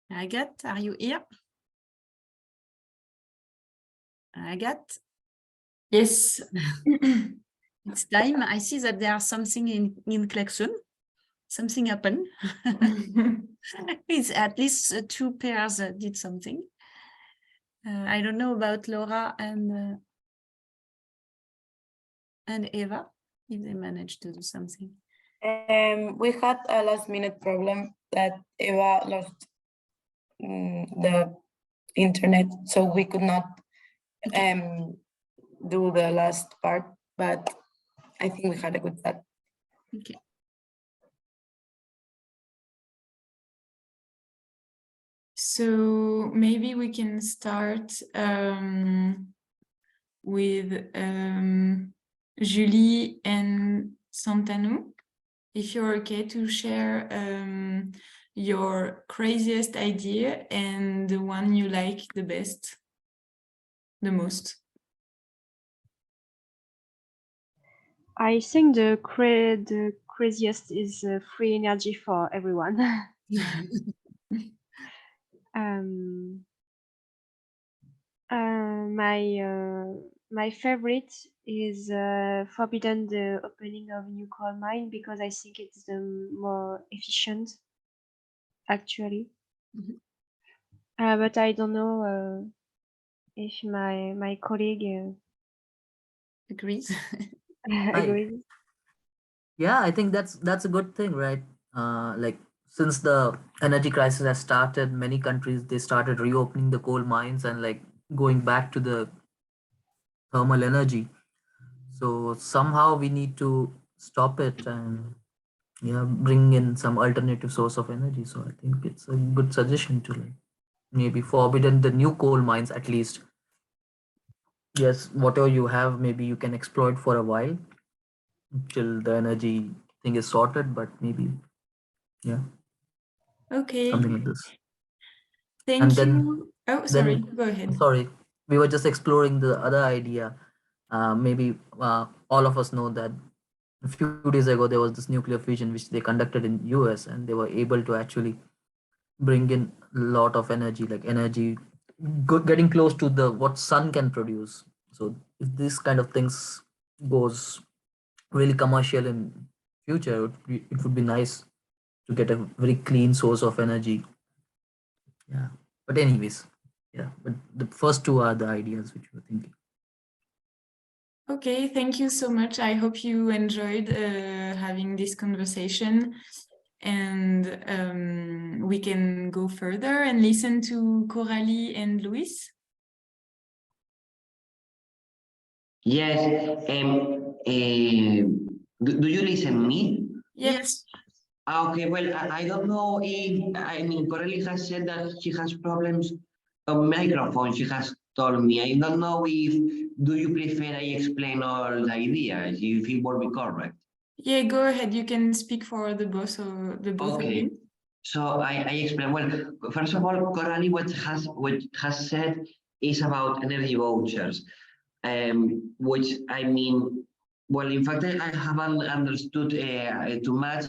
S1: Agathe, are you here? Agathe?
S2: Yes.
S1: It's time. I see that there are something in Klaxon. Something happened. It's at least two pairs did something. I don't know about Laura and Eva, if they managed to do something.
S13: We had a last minute problem that Eva lost the internet, so we could not do the last part, but I think we had a good start.
S1: Okay.
S2: So maybe we can start with Julie and Santanu, if you're okay to share your craziest idea and the one you like the best, the most.
S11: I think the craziest is free energy for everyone. My favorite is forbidden the opening of new coal mine because I think it's the more efficient, actually. But I don't know if my colleague
S1: agrees.
S11: agrees.
S8: Yeah, I think that's a good thing, right? Like since the energy crisis has started, many countries they started reopening the coal mines and like going back to the thermal energy. So somehow we need to stop it and bring in some alternative source of energy. So I think it's a good suggestion to like maybe forbidden the new coal mines at least. Yes, whatever you have, maybe you can exploit for a while till the energy thing is sorted, but maybe
S2: Okay.
S8: something like this.
S2: Thank you. Oh, sorry, go ahead.
S8: Sorry, we were just exploring the other idea. Maybe all of us know that a few days ago there was this nuclear fusion which they conducted in US, and they were able to actually bring in a lot of energy, like energy getting close to the what sun can produce. So if this kind of things goes really commercial in future, it would be nice to get a very clean source of energy. Yeah, but anyways, yeah, but the first two are the ideas which we're thinking.
S2: Okay, thank you so much. I hope you enjoyed having this conversation, and we can go further and listen to Coralie and Luis.
S5: Yes. Do you listen me?
S2: Yes.
S5: Okay, well, I don't know if, I mean, Coralie has said that she has problems on microphone, she has told me. I don't know if, do you prefer I explain all the ideas, if it will be correct?
S2: Yeah, go ahead. You can speak for the both of you.
S5: So I explain, well, first of all, Coralie, what has said is about energy vouchers, which I mean, well, in fact, I haven't understood too much,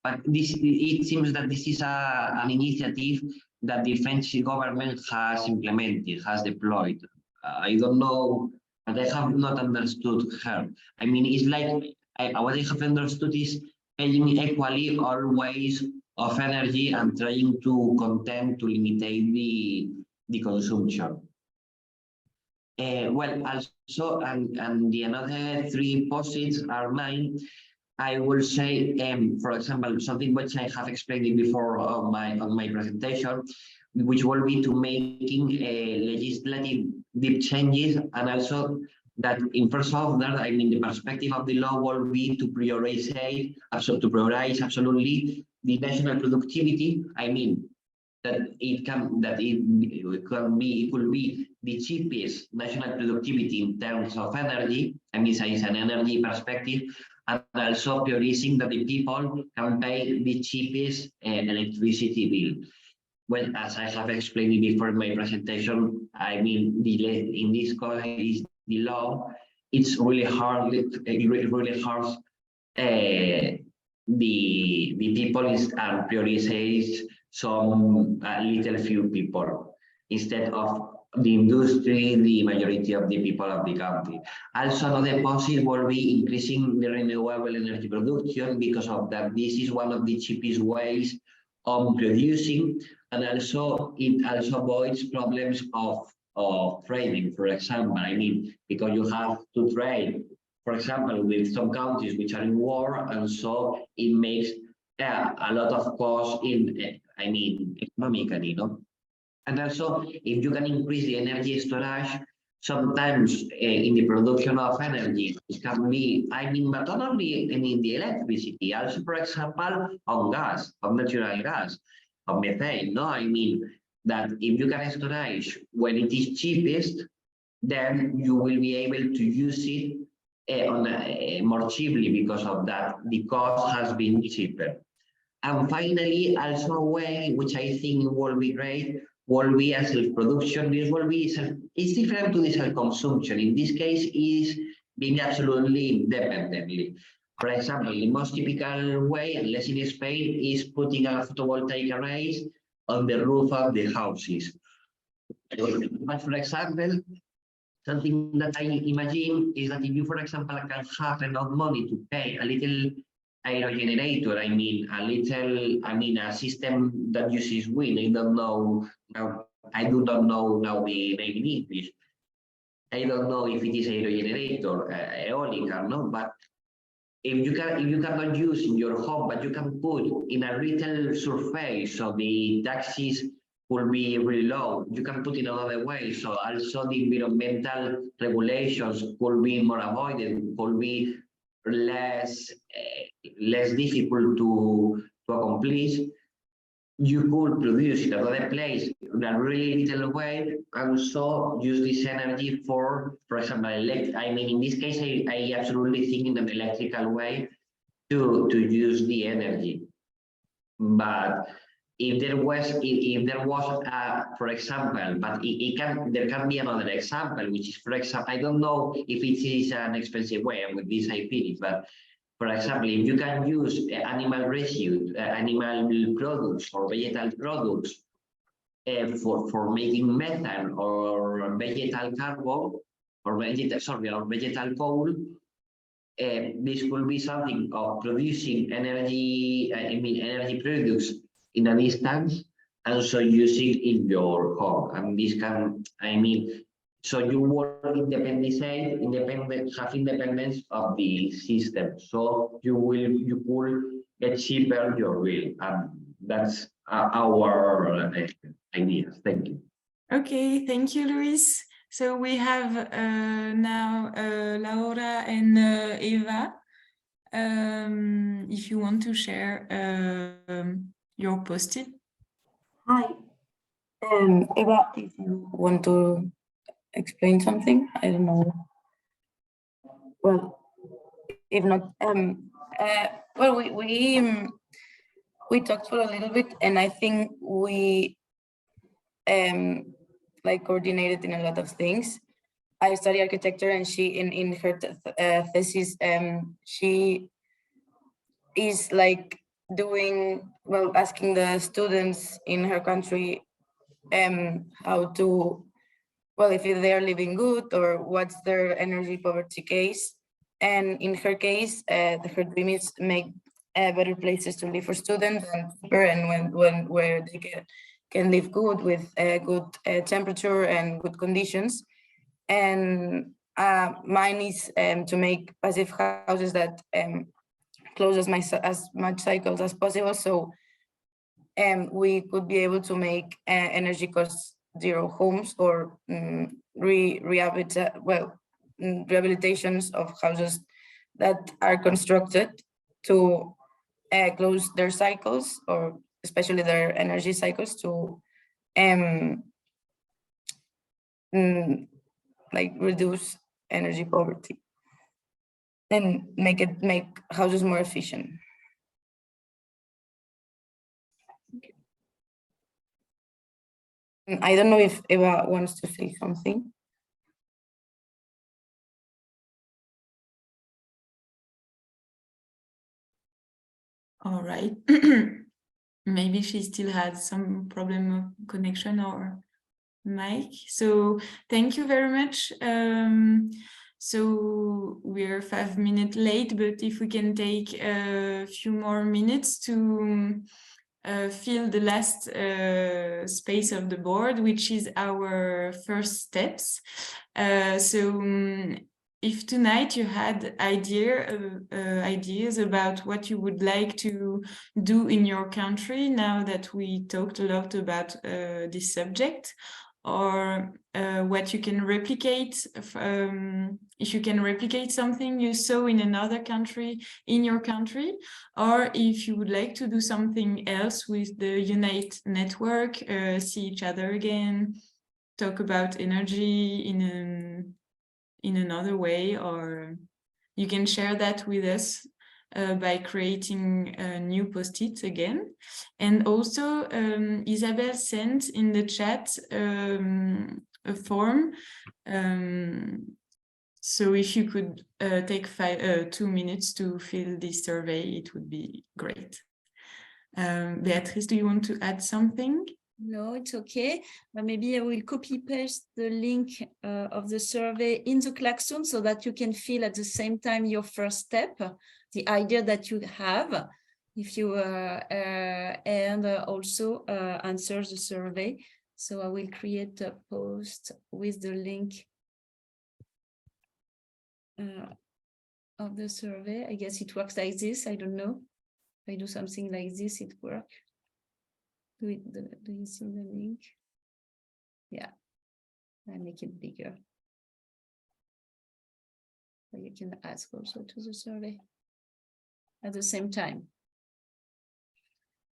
S5: but it seems that this is an initiative that the French government has implemented, has deployed. I don't know, but I have not understood her. I mean, it's like, what I have understood is paying equally all ways of energy and trying to contain, to limit the consumption. Well, also, and the another three posits are mine. I will say, for example, something which I have explained before on my presentation, which will be to making legislative deep changes, and also that in first order, I mean, the perspective of the law will be to prioritize absolutely the national productivity. I mean, that it could be the cheapest national productivity in terms of energy, I mean, it's an energy perspective, and also prioritizing that the people can pay the cheapest electricity bill. Well, as I have explained before in my presentation, I mean, in this case, the law, it's really hard. Really hard. The people are prioritized some little few people instead of the industry, the majority of the people of the country. Also, another policy will be increasing the renewable energy production because of that. This is one of the cheapest ways of producing, and also it also avoids problems of trading. For example, I mean, because you have to trade, for example, with some countries which are in war, and so it makes a lot of cost in, I mean, economically, no? And also, if you can increase the energy storage, sometimes in the production of energy, it can be, I mean, but not only in the electricity, also, for example, on gas, on natural gas, on methane, no? I mean, that if you can storage when it is cheapest, then you will be able to use it more cheaply because of that. The cost has been cheaper. And finally, also a way which I think will be great will be a self-production. This will be it's different to the self-consumption. In this case, is being absolutely independently. For example, the most typical way, unless in Spain, is putting a photovoltaic arrays on the roof of the houses. But for example, something that I imagine is that if you, for example, can have enough money to pay a little aerogenerator, I mean, a system that uses wind. I don't know now. I do not know now the name in English. I don't know if it is aerogenerator, eolic, no. But if you cannot use in your home, but you can put in a retail surface, so the taxes will be really low. You can put it another way. So also the environmental regulations could be more avoided, could be less difficult to accomplish. You could produce in another place in a really little way, and so use this energy for example, I mean, in this case, I absolutely think in an electrical way to use the energy. But if there was, for example, but there can be another example, which is, for example, I don't know if it is an expensive way, and with this I finish, but for example, if you can use animal residue, animal products or vegetal products for making methane or vegetal carbon or vegetal coal, this could be something of producing energy, I mean, energy products in a distance, and so use it in your home. And this can, I mean, so you will have independence of the system. So you will get cheaper your bill. And that's our ideas. Thank you.
S2: Okay, thank you, Luis. So we have now Laura and Eva. If you want to share your post-it.
S13: Hi. Eva, if you want to explain something, I don't know. Well, if not, well, we talked for a little bit, and I think we like coordinated in a lot of things. I study architecture, and she in her thesis, she is like doing, well, asking the students in her country how to, well, if they are living good or what's their energy poverty case. And in her case, her dream is make better places to live for students and cheaper, and where they can live good with good temperature and good conditions. And mine is to make passive houses that close as much cycles as possible, so we could be able to make energy cost zero homes or rehabilitations of houses that are constructed to close their cycles or especially their energy cycles, to like reduce energy poverty and make houses more efficient. I don't know if Eva wants to say something.
S2: All right. Maybe she still had some problem of connection or mic. So thank you very much. So we're 5 minutes late, but if we can take a few more minutes to fill the last space of the board, which is our first steps. If tonight you had ideas about what you would like to do in your country, now that we talked a lot about this subject, or what you can replicate, if you can replicate something you saw in another country, in your country, or if you would like to do something else with the Unite network, see each other again, talk about energy in another way, or you can share that with us by creating new post-its again. And also Isabel sent in the chat a form. So if you could take 2 minutes to fill this survey, it would be great. Beatrice, do you want to add something?
S1: No, it's okay. But maybe I will copy paste the link of the survey in the Klaxoon so that you can fill at the same time your first step, the idea that you have, if you and also answer the survey. So I will create a post with the link of the survey. I guess it works like this. I don't know. If I do something like this, it works. Do you see the link? Yeah, I make it bigger. So you can ask also to the survey at the same time.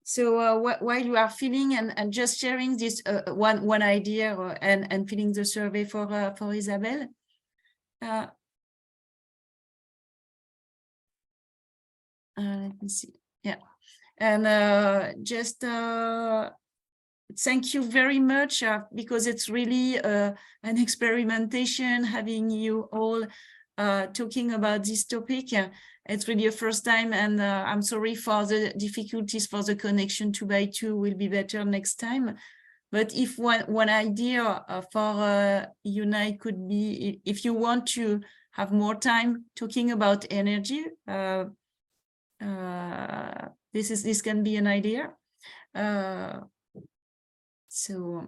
S1: So while you are filling and just sharing this one idea and filling the survey for Isabel. Let me see. Yeah, and just thank you very much because it's really an experimentation having you all talking about this topic. It's really a first time, and I'm sorry for the difficulties for the connection 2x2. Will be better next time. But if one idea for Unite could be, if you want to have more time talking about energy, this can be an idea. So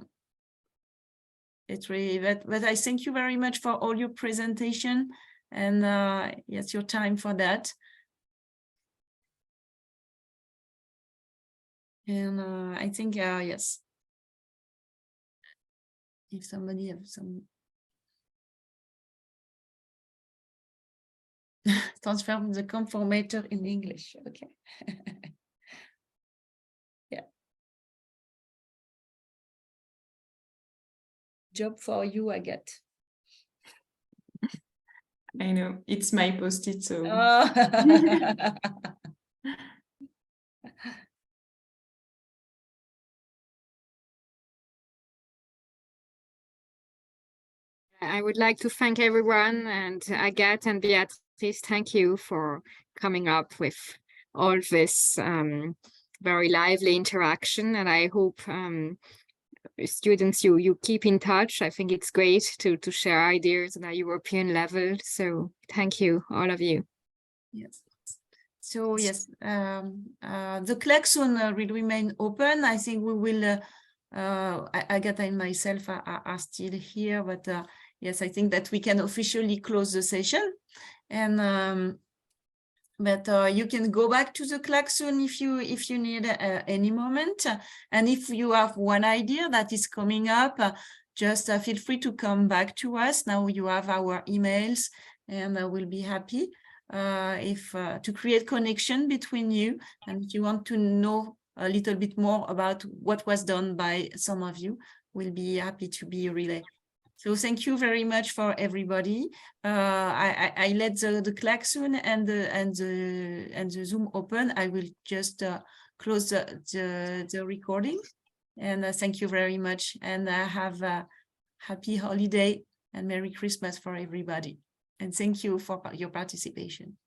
S1: it's really, but I thank you very much for all your presentation, and yes, your time for that. And I think yes, if somebody have some transform the conformator in English, okay. Yeah. Job for you, I get.
S2: I know, it's my post-it, so.
S1: Oh.
S3: I would like to thank everyone, and Agathe and Beatrice, thank you for coming up with all this very lively interaction. And I hope students, you keep in touch. I think it's great to share ideas on a European level. So thank you, all of you.
S1: Yes. So yes, the Klaxoon will remain open. I think we will, Agatha and myself are still here, but yes, I think that we can officially close the session. And but you can go back to the Klaxoon if you need any moment. And if you have one idea that is coming up, just feel free to come back to us. Now you have our emails, and we'll be happy to create connection between you. And if you want to know a little bit more about what was done by some of you, we'll be happy to be relayed. So thank you very much for everybody. I let the klaxon and the Zoom open. I will just close the recording. And thank you very much. And have a happy holiday and Merry Christmas for everybody. And thank you for your participation.